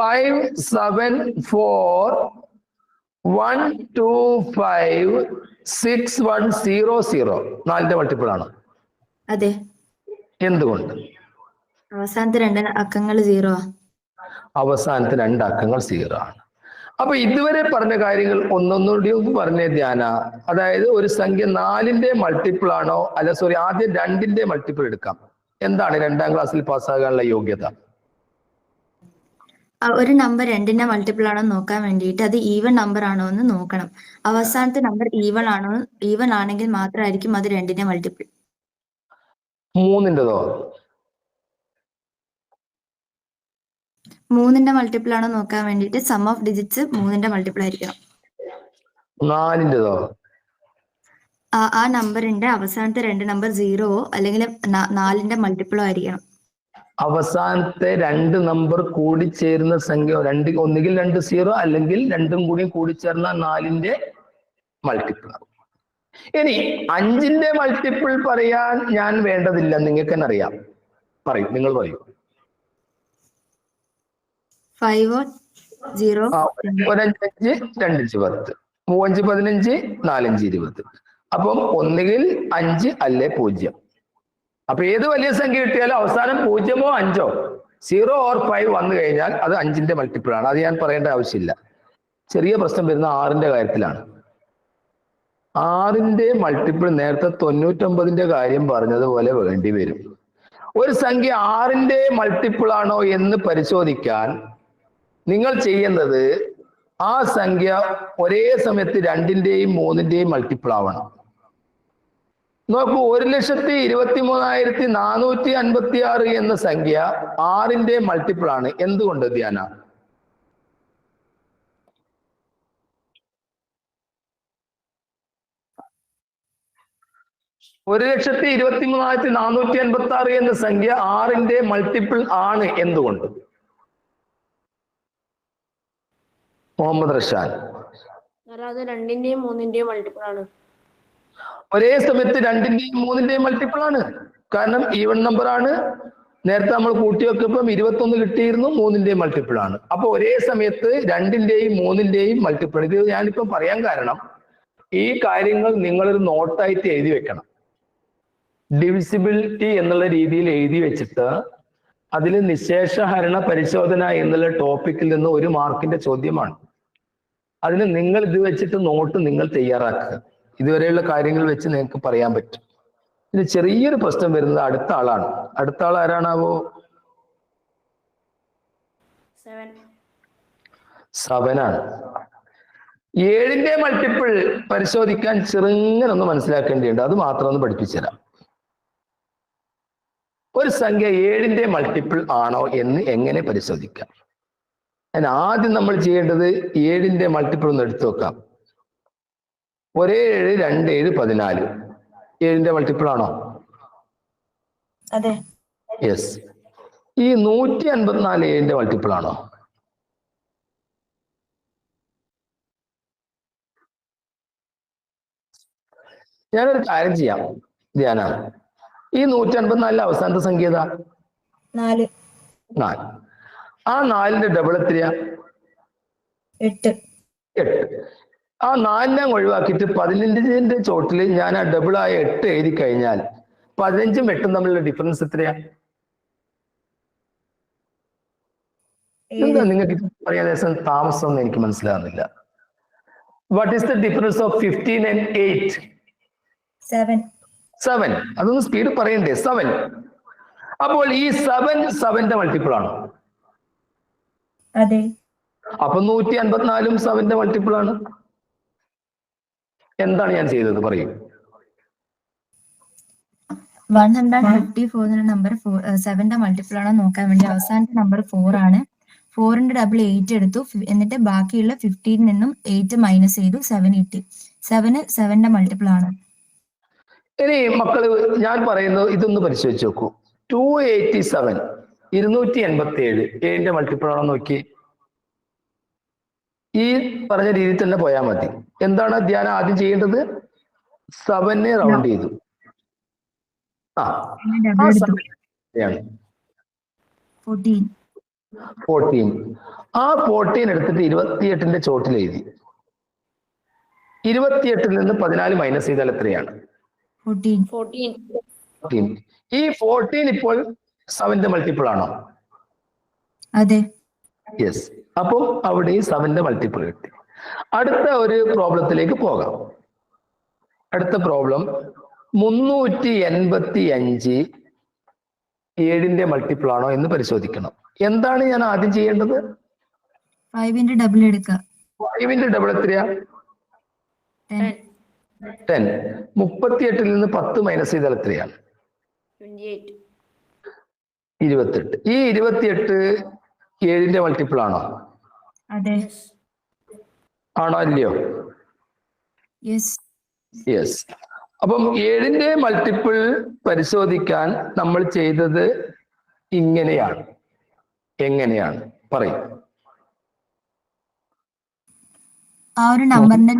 5 7 4 1 2 5 6 1 0 0 4ന്റെ മൾട്ടിപ്പിൾ ആണ്. അതെ. എന്തുകൊണ്ട്? അവസാനത്തെ 2 അക്കങ്ങൾ 0 ആ. അവസാനത്തെ 2 അക്കങ്ങൾ 0 ആണ്. അപ്പൊ ഇതുവരെ പറഞ്ഞ കാര്യങ്ങൾ ഒന്നൊന്നുകൂടി ഒന്ന് പറഞ്ഞേ ധ്യാന. അതായത് ഒരു സംഖ്യ 4ന്റെ മൾട്ടിപ്പിൾ ആണോ, അല്ല സോറി, ആദ്യം 2ന്റെ മൾട്ടിപ്പിൾ എടുക്കാം. എന്താണ് 2ാം ക്ലാസ്സിൽ പാസ്സാകാനുള്ള യോഗ്യത? ഒരു നമ്പർ 2ന്റെ മൾട്ടിപ്പിൾ ആണോ നോക്കാൻ വേണ്ടിയിട്ട് അത് ഈവൻ നമ്പർ ആണോ എന്ന് നോക്കണം. അവസാനത്തെ നമ്പർ ഈവൻ ആണെങ്കിൽ മാത്രമായിരിക്കും അത് 2ന്റെ മൾട്ടിപ്പിൾ. 3ന്റെതോ? 3ന്റെ മൾട്ടിപ്പിൾ ആണോ നോക്കാൻ വേണ്ടിയിട്ട് സം ഓഫ് ഡിജിറ്റ്സ് 3ന്റെ മൾട്ടിപ്പിൾ ആയിരിക്കണം. 4ന്റെതോ? ആ നമ്പറിന്റെ അവസാനത്തെ 2 നമ്പർ 0 അല്ലെങ്കിൽ 4ന്റെ മൾട്ടിപ്പിളോ ആയിരിക്കണം. അവസാനത്തെ 2 നമ്പർ കൂടിച്ചേരുന്ന സംഖ്യ ഒന്നുകിൽ 2 0 അല്ലെങ്കിൽ 2ഉം കൂടി കൂടിച്ചേർന്ന 4ന്റെ മൾട്ടിപ്പിൾ ആകും. ഇനി 5ന്റെ മൾട്ടിപ്പിൾ പറയാൻ ഞാൻ വേണ്ടതില്ല, നിങ്ങൾക്ക് തന്നെ അറിയാം. പറയൂ, നിങ്ങൾ പറയൂ. 5 0 1 5 5 2 5 10 3 5 15 4 5 20. അപ്പം ഒന്നുകിൽ 5 അല്ലെ 0. അപ്പൊ ഏത് വലിയ സംഖ്യ കിട്ടിയാലും അവസാനം 0 5 0 or 5 വന്നു കഴിഞ്ഞാൽ അത് 5ന്റെ മൾട്ടിപ്പിൾ ആണ്. അത് ഞാൻ പറയേണ്ട ആവശ്യമില്ല. ചെറിയ പ്രശ്നം വരുന്ന 6ന്റെ കാര്യത്തിലാണ്. 6ന്റെ മൾട്ടിപ്പിൾ നേരത്തെ 99ന്റെ കാര്യം പറഞ്ഞതുപോലെ വേണ്ടി വരും. ഒരു സംഖ്യ 6ന്റെ മൾട്ടിപ്പിൾ ആണോ എന്ന് പരിശോധിക്കാൻ നിങ്ങൾ ചെയ്യുന്നത് ആ സംഖ്യ ഒരേ സമയത്ത് 2ന്റെയും 3ന്റെയും മൾട്ടിപ്പിൾ ആവണം. നോക്കൂ, 1,23,456 എന്ന സംഖ്യ 6ന്റെ മൾട്ടിപ്പിൾ ആണ്. എന്തുകൊണ്ട് ധ്യാന? 1,23,486 എന്ന സംഖ്യ 6ന്റെ മൾട്ടിപ്പിൾ ആണ്. എന്തുകൊണ്ട്? മുഹമ്മദ് റഷാൻ. അത് 2ന്റെയും 3ന്റെയും മൾട്ടിപ്പിൾ ആണ്. ഒരേ സമയത്ത് 2ന്റെയും 3ന്റെയും മൾട്ടിപ്പിൾ ആണ്. കാരണം ഈവൺ നമ്പർ ആണ്. നേരത്തെ നമ്മൾ കൂട്ടി വെക്കുമ്പോൾ 21 കിട്ടിയിരുന്നു, 3ന്റെയും മൾട്ടിപ്പിൾ ആണ്. അപ്പൊ ഒരേ സമയത്ത് 2ന്റെയും 3ന്റെയും മൾട്ടിപ്പിൾ. ഇത് ഞാനിപ്പോ പറയാൻ കാരണം, ഈ കാര്യങ്ങൾ നിങ്ങളൊരു നോട്ടായിട്ട് എഴുതി വെക്കണം. ഡിവിസിബിലിറ്റി എന്നുള്ള രീതിയിൽ എഴുതി വെച്ചിട്ട് അതിൽ നിശേഷ ഹരണ പരിശോധന എന്നുള്ള ടോപ്പിക്കിൽ നിന്ന് 1 മാർക്കിന്റെ ചോദ്യമാണ്. അതിന് നിങ്ങൾ ഇത് വെച്ചിട്ട് നോട്ട് നിങ്ങൾ തയ്യാറാക്കുക. ഇതുവരെയുള്ള കാര്യങ്ങൾ വെച്ച് നിങ്ങൾക്ക് പറയാൻ പറ്റും. ഇത് ചെറിയൊരു പ്രശ്നം വരുന്നത് അടുത്ത ആളാണ്. അടുത്ത ആൾ ആരാണാവോ? 7 ആണ്. 7ന്റെ മൾട്ടിപ്പിൾ പരിശോധിക്കാൻ ചെറുങ്ങനൊന്ന് മനസ്സിലാക്കേണ്ടിയുണ്ട്. അത് മാത്രം ഒന്ന് പഠിപ്പിച്ചു തരാം. ഒരു സംഖ്യ 7ന്റെ മൾട്ടിപ്പിൾ ആണോ എന്ന് എങ്ങനെ പരിശോധിക്കാം? ആദ്യം നമ്മൾ ചെയ്യേണ്ടത് 7ന്റെ മൾട്ടിപ്പിൾ ഒന്ന് എടുത്തു നോക്കാം. 1 7 2 7 14 7ന്റെ മൾട്ടിപ്പിൾ ആണോ? അതെ. യെസ്. ഈ 154 7ന്റെ മൾട്ടിപ്പിൾ ആണോ? ഞാനൊരു കാര്യം ചെയ്യാം ധ്യാന. ഈ 154 അവസാനത്തെ സംഖ്യ ഏതാ? 4. ആ 4ന്റെ ഡബിൾ എത്രയാ? 8. ആ 4നെ ഒഴിവാക്കിയിട്ട് 15ന്റെ ചോട്ടിൽ ഞാൻ ആ ഡബിൾ ആയ 8 എഴുതി കഴിഞ്ഞാൽ 15ഉം 8ഉം തമ്മിലുള്ള ഡിഫറൻസ് എത്രയാ? എന്താ നിങ്ങൾക്ക് പറയാൻ താമസം എന്ന് എനിക്ക് മനസ്സിലാകുന്നില്ല. What is the difference of 15 and 8? 7. അതൊന്ന് സ്പീഡ് പറയണ്ടേ? 7. അപ്പോൾ ഈ 7ന്റെ മൾട്ടിപ്പിൾ ആണോ? അതെ. അപ്പൊ 154ഉം 7ന്റെ മൾട്ടിപ്പിൾ ആണ്. എന്താണ് ഞാൻ ചെയ്തത് പറയൂ. 154 നമ്പർ 7ന്റെ മൾട്ടിപ്പിൾ ആണോ നോക്കാൻ വേണ്ടി അവസാനത്തെ നമ്പർ 4 ആണ്. 4ന്റെ ഡബിൾ 8 എടുത്തു. എന്നിട്ട് ബാക്കിയുള്ള 15 നിന്നും 8 മൈനസ് ചെയ്തു. 7 കിട്ടി. 7ന്റെ മൾട്ടിപ്പിൾ ആണ്. ഇനി മക്കള് ഞാൻ പറയുന്നത് ഇതൊന്ന് പരിശോധിച്ച് നോക്കൂ. 287 287 7ന്റെ മൾട്ടിപ്പിൾ ആണോ നോക്കി. ഈ പറഞ്ഞ രീതിയിൽ തന്നെ പോയാൽ മതി. എന്താണ് ധ്യാനം ആദ്യം ചെയ്യേണ്ടത്? 7നെ റൗണ്ട് ചെയ്തു. 14. ആ 14 എടുത്തിട്ട് 28ന്റെ ചോട്ടിൽ എഴുതി. 28ൽ നിന്ന് 14 മൈനസ് ചെയ്താൽ എത്രയാണ്? 14. ഈ 14 ഇപ്പോൾ 7ന്റെ മൾട്ടിപ്പിൾ ആണോ? അതെ. യെസ്. അപ്പം അവിടെ 7ന്റെ മൾട്ടിപ്പിൾ കിട്ടി. അടുത്ത ഒരു പ്രോബ്ലത്തിലേക്ക് പോകാം. അടുത്ത പ്രോബ്ലം 385 7ന്റെ മൾട്ടിപ്പിൾ ആണോ എന്ന് പരിശോധിക്കണം. എന്താണ് ഞാൻ ആദ്യം ചെയ്യേണ്ടത്? 5ന്റെ ഡബിൾ എടുക്കുക. 5ന്റെ ഡബിൾ എത്രയാ? 10. 38ൽ നിന്ന് 10 മൈനസ് ചെയ്താൽ എത്രയാണ്? 28. ഈ 28 7ന്റെ മൾട്ടിപ്പിൾ ആണോ? അതെ. ആണോ അല്ലയോ? യെസ്. അപ്പം 7ന്റെ മൾട്ടിപ്പിൾ പരിശോധിക്കാൻ നമ്മൾ ചെയ്തത് ഇങ്ങനെയാണ്. എങ്ങനെയാണ് പറയും? ആ ഒരു നമ്പറിന്റെ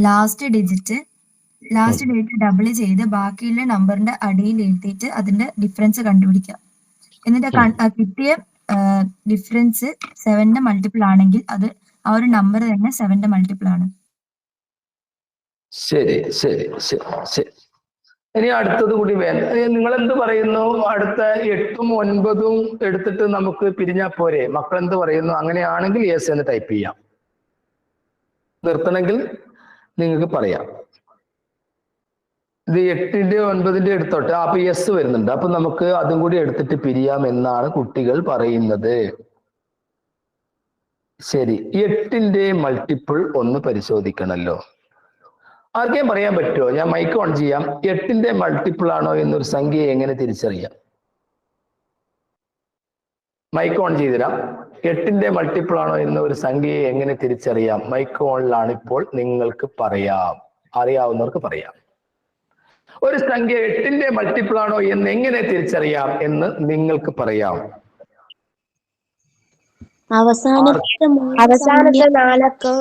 ലാസ്റ്റ് ഡിജിറ്റ് ഡബിൾ ചെയ്ത് ബാക്കിയുള്ള നമ്പറിന്റെ അടിയിൽ എഴുതിയിട്ട് അതിന്റെ ഡിഫറൻസ് കണ്ടുപിടിക്കുക. എന്നിട്ട് കിട്ടിയ ഡിഫറൻസ് 7ന്റെ മൾട്ടിപ്പിൾ ആണെങ്കിൽ അത് ആ ഒരു നമ്പർ തന്നെ 7ന്റെ മൾട്ടിപ്പിൾ ആണ്. ശരി. ഇനി അടുത്തത് കൂടി വേണ്ട. നിങ്ങൾ എന്ത് പറയുന്നു? അടുത്ത 8ഉം 9ഉം എടുത്തിട്ട് നമുക്ക് പിരിഞ്ഞാൽ പോരെ? മക്കൾ എന്ത് പറയുന്നു? അങ്ങനെയാണെങ്കിൽ യെസ് എന്ന് ടൈപ്പ് ചെയ്യാം. നിർത്തണമെങ്കിൽ നിങ്ങൾക്ക് പറയാം. ഇത് 8ന്റെ 9ന്റെ എടുത്തോട്ടെ. അപ്പൊ യെസ് വരുന്നുണ്ട്. അപ്പൊ നമുക്ക് അതും കൂടി എടുത്തിട്ട് പിരിയാം എന്നാണ് കുട്ടികൾ പറയുന്നത്. ശരി. 8ന്റെ മൾട്ടിപ്പിൾ ഒന്ന് പരിശോധിക്കണമല്ലോ. ആർക്കെയും പറയാൻ പറ്റുമോ? ഞാൻ മൈക്ക് ഓൺ ചെയ്യാം. 8ന്റെ മൾട്ടിപ്പിൾ ആണോ എന്നൊരു സംഖ്യയെ എങ്ങനെ തിരിച്ചറിയാം? മൈക്ക് ഓൺ ചെയ്തുതരാം. 8ന്റെ മൾട്ടിപ്പിൾ ആണോ എന്നൊരു സംഖ്യയെ എങ്ങനെ തിരിച്ചറിയാം? മൈക്ക് ഓണിലാണ് ഇപ്പോൾ. നിങ്ങൾക്ക് പറയാം. അറിയാവുന്നവർക്ക് പറയാം. ഒരു സംഖ്യ 8ന്റെ മൾട്ടിപ്പിൾ ആണോ എന്ന് എങ്ങനെ തിരിച്ചറിയാം എന്ന് നിങ്ങൾക്ക് പറയാം. അവസാനത്തെ നാലക്കം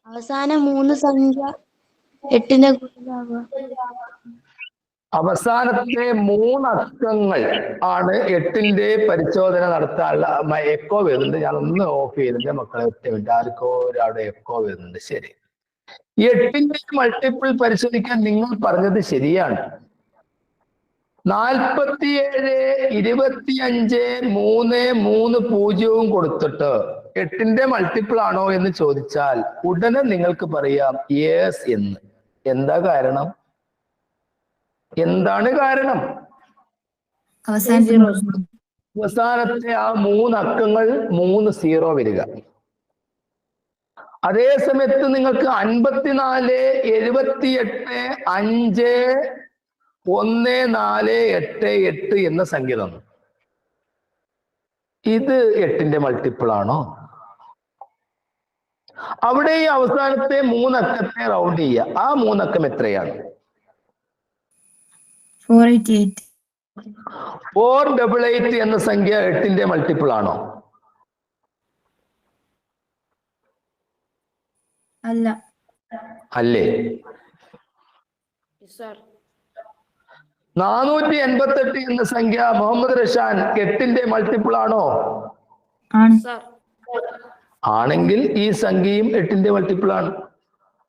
അവസാന 3 സംഖ്യ 8ന്റെ കൂട്ടത്തിലാവുക. അവസാനത്തെ 3 അക്കങ്ങൾ ആണ് 8ന്റെ പരിശോധന നടത്താനുള്ള എക്കോ വരുന്നുണ്ട്. ഞാൻ ഒന്ന് ഓഫ് ചെയ്യുന്നുണ്ട് മക്കളെ, ഒറ്റ മിനിറ്റ്. ആർക്കോ ഒരാളുടെ എക്കോ വരുന്നുണ്ട്. ശരി, 8ന്റെ മൾട്ടിപ്പിൾ പരിശോധിക്കാൻ നിങ്ങൾ പറഞ്ഞത് ശരിയാണ്. 47, 25, 3, 3, 0 കൊടുത്തിട്ട് 8ന്റെ മൾട്ടിപ്പിൾ ആണോ എന്ന് ചോദിച്ചാൽ ഉടനെ നിങ്ങൾക്ക് പറയാം യെസ് എന്ന്. എന്താ കാരണം? എന്താണ് കാരണം? അവസാനത്തെ ആ 3 അക്കങ്ങൾ 3 0 വരിക. അതേ സമയത്ത് നിങ്ങൾക്ക് 54, 78, 5, 1, 4, 8, 8 എന്ന സംഖ്യ തന്നു. ഇത് 8ന്റെ മൾട്ടിപ്പിൾ ആണോ? അവിടെ ഈ അവസാനത്തെ 3 അക്കത്തെ റൗണ്ട് ചെയ്യുക. ആ 3 അക്കം എത്രയാണ്? 488. 488 എന്ന സംഖ്യ 8ന്റെ മൾട്ടിപ്പിൾ ആണോ? അല്ല. അല്ലേ? 488 എന്ന സംഖ്യ മുഹമ്മദ് റഷാൻ 8ന്റെ മൾട്ടിപ്പിൾ ആണോ? ആണെങ്കിൽ ഈ സംഖ്യയും 8ന്റെ മൾട്ടിപ്പിൾ ആണ്.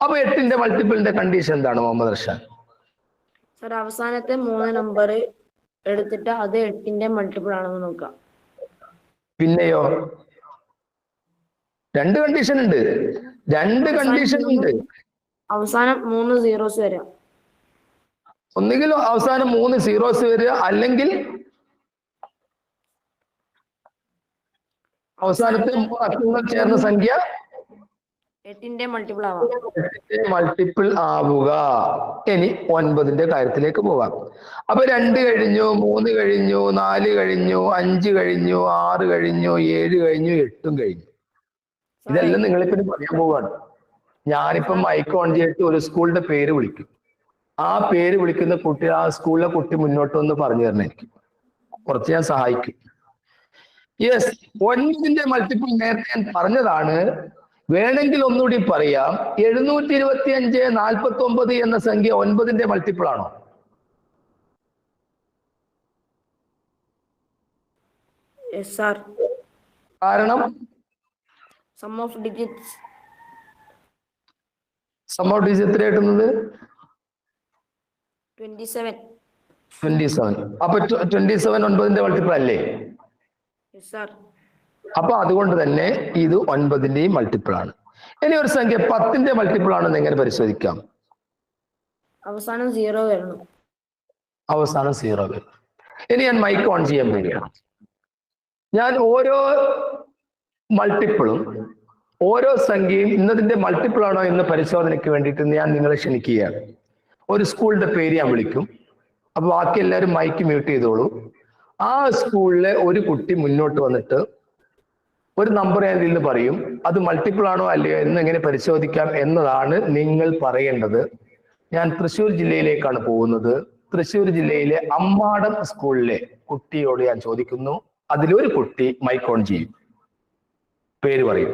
അപ്പൊ 8ന്റെ മൾട്ടിപ്പിളിന്റെ കണ്ടീഷൻ എന്താണ് മുഹമ്മദ് റഷാൻ? സർ, അവസാനത്തെ 3 നമ്പർ എടുത്തിട്ട് അത് 8ന്റെ മൾട്ടിപ്പിൾ ആണെന്ന് നോക്കാം. പിന്നെയോ? 2 കണ്ടീഷൻ ഉണ്ട്. 2 കണ്ടീഷൻ ഉണ്ട്. അവസാനം 3 സീറോസ് വരാം. ഒന്നുകിൽ അവസാനം 3 സീറോസ് വരിക, അല്ലെങ്കിൽ അവസാനത്തെ 3 അക്കങ്ങൾ ചേർന്ന സംഖ്യ 8ന്റെ മൾട്ടിപ്പിൾ ആവാം. മൾട്ടിപ്പിൾ ആവുക. ഇനി 9ന്റെ കാര്യത്തിലേക്ക് പോവാം. അപ്പൊ 2 കഴിഞ്ഞു, 3 കഴിഞ്ഞു, 4 കഴിഞ്ഞു, 5 കഴിഞ്ഞു, 6 കഴിഞ്ഞു, 7 കഴിഞ്ഞു, 8 കഴിഞ്ഞു. ഇതെല്ലാം നിങ്ങളിപ്പോ പറയാൻ പോവാണ്. ഞാനിപ്പം മൈക്ക് ഓൺ ചെയ്തിട്ട് ഒരു സ്കൂളിന്റെ പേര് വിളിക്കും. ആ പേര് വിളിക്കുന്ന കുട്ടി, ആ സ്കൂളിലെ കുട്ടി മുന്നോട്ട് വന്ന് പറഞ്ഞു തരണം. എനിക്ക് കുറച്ച് ഞാൻ സഹായിക്കും. യെസ്, 9ന്റെ മൾട്ടിപ്പിൾ നേരത്തെ ഞാൻ പറഞ്ഞതാണ്. വേണമെങ്കിൽ ഒന്നുകൂടി പറയാം. 725, 49 എന്ന സംഖ്യ 9ന്റെ മൾട്ടിപ്പിൾ ആണോ? കാരണം സം ഓഫ് ഡിജിറ്റ്സ് എത്ര കിട്ടുന്നത്? 27. അപ്പൊ 27 9ന്റെ മൾട്ടിപ്പിൾ അല്ലേ? അപ്പൊ അതുകൊണ്ട് തന്നെ ഇത് 9ന്റെയും മൾട്ടിപ്പിൾ ആണ്. ഇനി ഒരു സംഖ്യ 10ന്റെ മൾട്ടിപ്പിൾ ആണെന്ന് എങ്ങനെ പരിശോധിക്കാം? അവസാനം 0 വരണം. അവസാനം 0 വരും. ഇനി ഞാൻ മൈക്ക് ഓൺ ചെയ്യാൻ വേണ്ടിയാണ്. ഞാൻ ഓരോ മൾട്ടിപ്പിളും ഓരോ സംഖ്യയും ഇന്നതിന്റെ മൾട്ടിപ്പിൾ ആണോ എന്ന് പരിശോധനയ്ക്ക് വേണ്ടിയിട്ട് ഞാൻ നിങ്ങളെ ക്ഷണിക്കുകയാണ്. ഒരു സ്കൂളിന്റെ പേര് ഞാൻ വിളിക്കും. അപ്പൊ ബാക്കി എല്ലാവരും മൈക്ക് മ്യൂട്ട് ചെയ്തോളൂ. ആ സ്കൂളിലെ ഒരു കുട്ടി മുന്നോട്ട് വന്നിട്ട് ഒരു നമ്പർ ഞാൻ ഇതിൽ നിന്ന് പറയും. അത് മൾട്ടിപ്പിൾ ആണോ അല്ലയോ എന്ന് എങ്ങനെ പരിശോധിക്കാം എന്നതാണ് നിങ്ങൾ പറയേണ്ടത്. ഞാൻ തൃശ്ശൂർ ജില്ലയിലേക്കാണ് പോകുന്നത്. തൃശ്ശൂർ ജില്ലയിലെ അമ്മാടം സ്കൂളിലെ കുട്ടിയോട് ഞാൻ ചോദിക്കുന്നു. അതിലൊരു കുട്ടി മൈക്ക് ഓൺ ചെയ്യും. പേര് പറയും.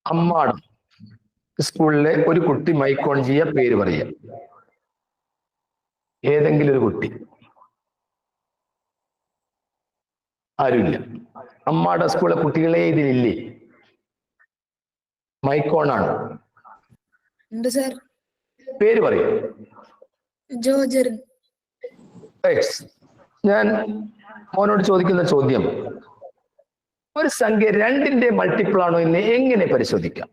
അമ്മാടം സ്കൂളിലെ ഒരു കുട്ടി മൈക്ക് ഓൺ ചെയ്യുക, പേര് പറയുക. ഏതെങ്കിലും ഒരു കുട്ടി. ആരുമില്ല. അമ്മാട സ്കൂളിലെ കുട്ടികളെ ഇതിലില്ലേ? മൈക്ക് ഓൺ ആണ്. പേര് പറയും. ഞാൻ മോനോട് ചോദിക്കുന്ന ചോദ്യം, ഒരു സംഖ്യ 2ന്റെ മൾട്ടിപ്പിൾ ആണോ എന്ന് എങ്ങനെ പരിശോധിക്കാം?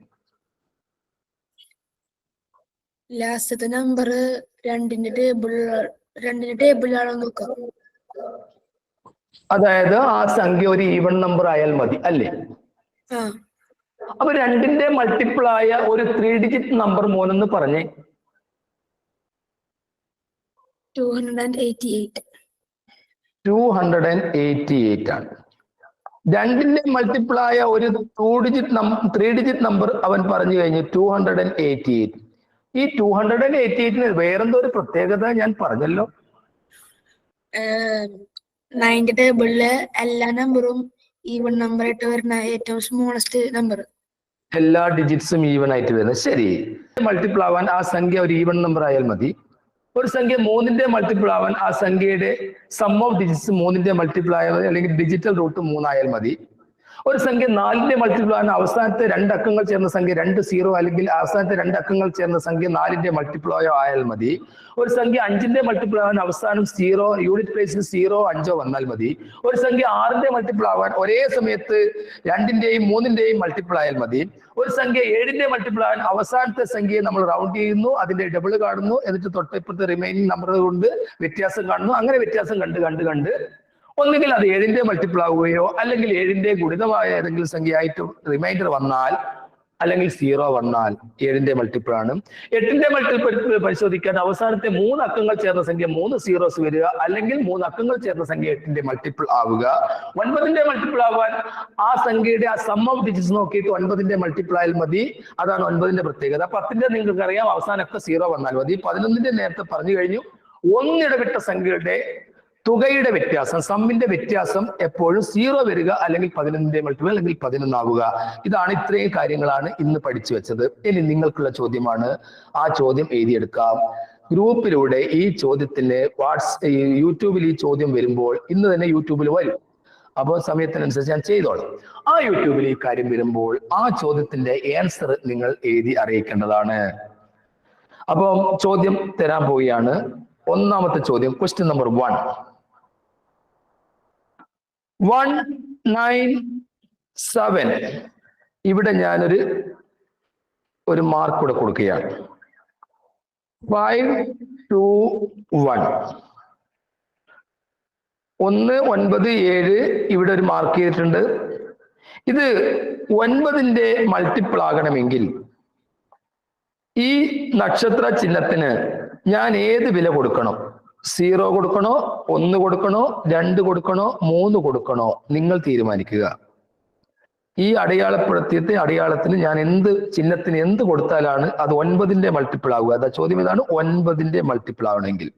ലാസ്റ്റത്തെ നമ്പർ 2ന്റെ ടേബിളിലാണോ നോക്കാം. അതായത് ആ സംഖ്യ ഒരു ഈവൺ നമ്പർ ആയാൽ മതി അല്ലേ? അപ്പൊ 2ന്റെ മൾട്ടിപ്പിൾ ആയ ഒരു 3 ഡിജിറ്റ് നമ്പർ മോനെന്ന് പറഞ്ഞേ. 288. 288 ആണ്. 2ന്റെ മൾട്ടിപ്പിൾ ആയ ഒരു 3 ഡിജിറ്റ് നമ്പർ അവൻ പറഞ്ഞു കഴിഞ്ഞു 288. ഈ 288ന് വേറെന്തോ ഒരു പ്രത്യേകത ഞാൻ പറഞ്ഞല്ലോ. 9ന്റെ ടേബിളില് എല്ലാ നമ്പറും ഈവൺ നമ്പർ ആയിട്ട് വരുന്ന ഏറ്റവും സ്മോളസ്റ്റ് നമ്പർ. എല്ലാ ഡിജിറ്റ്സും ഈവൻ ആയിട്ട് വരുന്നത്. ശരി, മൾട്ടിപ്പിൾ ആവാൻ ആ സംഖ്യ ഒരു ഈവൺ നമ്പർ ആയാൽ മതി. ഒരു സംഖ്യ 3ന്റെ മൾട്ടിപ്പിൾ ആവാൻ ആ സംഖ്യയുടെ സം ഓഫ് ഡിജിറ്റ്സ് 3ന്റെ മൾട്ടിപ്പിൾ ആയാൽ മതി, അല്ലെങ്കിൽ ഡിജിറ്റൽ റൂട്ട് 3 ആയാൽ മതി. ഒരു സംഖ്യ 4ന്റെ മൾട്ടിപ്പിൾ ആവാൻ അവസാനത്തെ 2 അക്കങ്ങൾ ചേർന്ന സംഖ്യ 2 0, അല്ലെങ്കിൽ അവസാനത്തെ 2 അക്കങ്ങൾ ചേർന്ന സംഖ്യ 4ന്റെ മൾട്ടിപ്പിൾ ആയാൽ മതി. ഒരു സംഖ്യ 5ന്റെ മൾട്ടിപ്പിൾ ആവാൻ അവസാനം 0, യൂണിറ്റ് പ്ലേസിൽ 0 5 വന്നാൽ മതി. ഒരു സംഖ്യ 6ന്റെ മൾട്ടിപ്പിൾ ആവാൻ ഒരേ സമയത്ത് 2ന്റെയും 3ന്റെയും മൾട്ടിപ്പിൾ ആയാൽ മതി. ഒരു സംഖ്യ 7ന്റെ മൾട്ടിപ്പിൾ ആവാൻ അവസാനത്തെ സംഖ്യയെ നമ്മൾ റൗണ്ട് ചെയ്യുന്നു, അതിന്റെ ഡബിൾ കാണുന്നു, എന്നിട്ട് തൊട്ടിപ്പുറത്തെ റിമൈനിങ് നമ്പർ കൊണ്ട് വ്യത്യാസം കാണുന്നു. അങ്ങനെ വ്യത്യാസം കണ്ട് ഒന്നുകിൽ അത് 7ന്റെ മൾട്ടിപ്പിൾ ആവുകയോ അല്ലെങ്കിൽ 7ന്റെ ഗുണിതമായ ഏതെങ്കിലും സംഖ്യയായിട്ട് റിമൈൻഡർ വന്നാൽ, അല്ലെങ്കിൽ 0 വന്നാൽ 7ന്റെ മൾട്ടിപ്പിൾ ആണ്. 8ന്റെ മൾട്ടിപ്പിൾ പരിശോധിക്കാൻ അവസാനത്തെ 3 അക്കങ്ങൾ ചേർന്ന സംഖ്യ 3 zeros വരിക, അല്ലെങ്കിൽ 3 അക്കങ്ങൾ ചേർന്ന സംഖ്യ 8ന്റെ മൾട്ടിപ്പിൾ ആവുക. 9ന്റെ മൾട്ടിപ്പിൾ ആവാൻ ആ സംഖ്യയുടെ ആ സം ഓഫ് ഡിജിറ്റ്സ് നോക്കിയിട്ട് 9ന്റെ മൾട്ടിപ്പിൾ ആയാൽ മതി. അതാണ് 9ന്റെ പ്രത്യേകത. 10ന്റെ നിങ്ങൾക്ക് അറിയാം, അവസാനമൊക്കെ 0 വന്നാൽ മതി. 11ന്റെ നേരത്തെ പറഞ്ഞു കഴിഞ്ഞു. ഒന്നിടവിട്ട സംഖ്യയുടെ തുകയുടെ വ്യത്യാസം, സമ്മിന്റെ വ്യത്യാസം എപ്പോഴും 0 വരിക, അല്ലെങ്കിൽ 11ന്റെ മൾട്ടിപ്പിൾ, അല്ലെങ്കിൽ 11 ആവുക. ഇതാണ്, ഇത്രയും കാര്യങ്ങളാണ് ഇന്ന് പഠിച്ചു വെച്ചത്. ഇനി നിങ്ങൾക്കുള്ള ചോദ്യമാണ്. ആ ചോദ്യം എഴുതിയെടുക്കാം. ഗ്രൂപ്പിലൂടെ ഈ ചോദ്യത്തിന് യൂട്യൂബിൽ ഈ ചോദ്യം വരുമ്പോൾ ഇന്ന് തന്നെ യൂട്യൂബിൽ വരും. അപ്പോൾ സമയത്തിനനുസരിച്ച് ഞാൻ ചെയ്തോളാം. ആ യൂട്യൂബിൽ ഈ കാര്യം വരുമ്പോൾ ആ ചോദ്യത്തിന്റെ ആൻസർ നിങ്ങൾ എഴുതി അറിയിക്കേണ്ടതാണ്. അപ്പം ചോദ്യം തരാൻ പോവുകയാണ്. ഒന്നാമത്തെ ചോദ്യം, ക്വസ്റ്റ്യൻ നമ്പർ 1. 197. ഇവിടെ ഞാനൊരു മാർക്ക് കൂടെ കൊടുക്കുകയാണ്. 5 2 1. 197 ഇവിടെ ഒരു മാർക്ക് ചെയ്തിട്ടുണ്ട്. ഇത് 9ന്റെ മൾട്ടിപ്പിൾ ആകണമെങ്കിൽ ഈ നക്ഷത്ര ചിഹ്നത്തിന് ഞാൻ ഏത് വില കൊടുക്കണം? 0 കൊടുക്കണോ, 1 കൊടുക്കണോ, 2 കൊടുക്കണോ, 3 കൊടുക്കണോ? നിങ്ങൾ തീരുമാനിക്കുക. ഈ അടയാളപ്പെടുത്തിയിട്ട് അടയാളത്തിന് ഞാൻ ചിഹ്നത്തിന് എന്ത് കൊടുത്താലാണ് അത് 9ന്റെ മൾട്ടിപ്പിൾ ആവുക? അതാ ചോദ്യം. ഇതാണ് 9ന്റെ മൾട്ടിപ്പിൾ ആവണമെങ്കിൽ.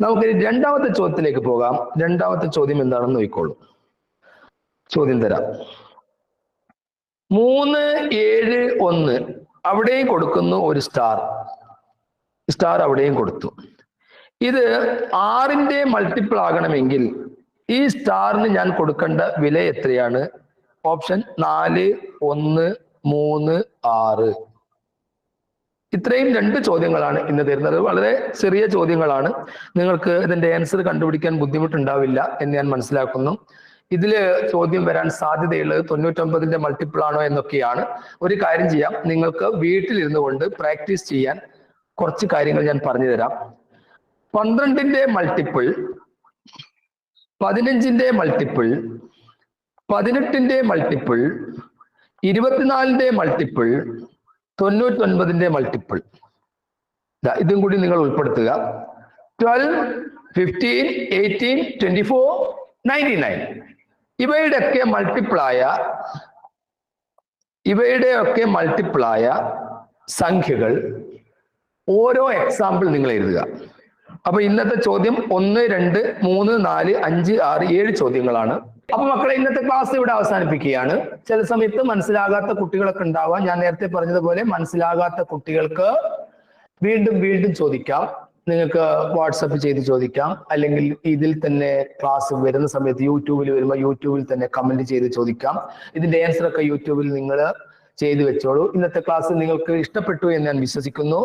നമുക്ക് രണ്ടാമത്തെ ചോദ്യത്തിലേക്ക് പോകാം. രണ്ടാമത്തെ ചോദ്യം എന്താണെന്ന് നോക്കിക്കോളൂ. ചോദ്യം തരാം. 3 7 1 അവിടെയും കൊടുക്കുന്നു ഒരു സ്റ്റാർ അവിടെയും കൊടുത്തു. ഇത് 6ന്റെ മൾട്ടിപ്പിൾ ആകണമെങ്കിൽ ഈ സ്റ്റാറിന് ഞാൻ കൊടുക്കേണ്ട വില എത്രയാണ്? ഓപ്ഷൻ 4 1 3 6. ഇത്രയും 2 ചോദ്യങ്ങളാണ് ഇന്ന് തരുന്നത്. വളരെ ചെറിയ ചോദ്യങ്ങളാണ്. നിങ്ങൾക്ക് ഇതിന്റെ ആൻസർ കണ്ടുപിടിക്കാൻ ബുദ്ധിമുട്ടുണ്ടാവില്ല എന്ന് ഞാൻ മനസ്സിലാക്കുന്നു. ഇതില് ചോദ്യം വരാൻ സാധ്യതയുള്ളത് 99ന്റെ മൾട്ടിപ്പിൾ ആണോ എന്നൊക്കെയാണ്. ഒരു കാര്യം ചെയ്യാം, നിങ്ങൾക്ക് വീട്ടിലിരുന്നു കൊണ്ട് പ്രാക്ടീസ് ചെയ്യാൻ കുറച്ച് കാര്യങ്ങൾ ഞാൻ പറഞ്ഞു തരാം. 12ന്റെ മൾട്ടിപ്പിൾ, 15ന്റെ മൾട്ടിപ്പിൾ, 18ന്റെ മൾട്ടിപ്പിൾ, 24ന്റെ മൾട്ടിപ്പിൾ, 99ന്റെ മൾട്ടിപ്പിൾ. ഇതും കൂടി നിങ്ങൾ ഉൾപ്പെടുത്തുക. 12 15 18 24 99. ഇവയുടെയൊക്കെ മൾട്ടിപ്പിളായ സംഖ്യകൾ ഓരോ എക്സാമ്പിൾ നിങ്ങൾ എഴുതുക. അപ്പൊ ഇന്നത്തെ ചോദ്യം 1 2 3 4 5 6 7 ചോദ്യങ്ങളാണ്. അപ്പൊ മക്കളെ, ഇന്നത്തെ ക്ലാസ് ഇവിടെ അവസാനിപ്പിക്കുകയാണ്. ചില സമയത്ത് മനസ്സിലാകാത്ത കുട്ടികളൊക്കെ ഉണ്ടാവാം. ഞാൻ നേരത്തെ പറഞ്ഞതുപോലെ മനസ്സിലാകാത്ത കുട്ടികൾക്ക് വീണ്ടും ചോദിക്കാം. നിങ്ങൾക്ക് വാട്സപ്പ് ചെയ്ത് ചോദിക്കാം, അല്ലെങ്കിൽ ഇതിൽ തന്നെ ക്ലാസ് വരുന്ന സമയത്ത് യൂട്യൂബിൽ വരുമ്പോൾ യൂട്യൂബിൽ തന്നെ കമന്റ് ചെയ്ത് ചോദിക്കാം. ഇതിന്റെ ആൻസർ ഒക്കെ യൂട്യൂബിൽ നിങ്ങൾ ചെയ്തു വെച്ചോളൂ. ഇന്നത്തെ ക്ലാസ് നിങ്ങൾക്ക് ഇഷ്ടപ്പെട്ടു എന്ന് ഞാൻ വിശ്വസിക്കുന്നു.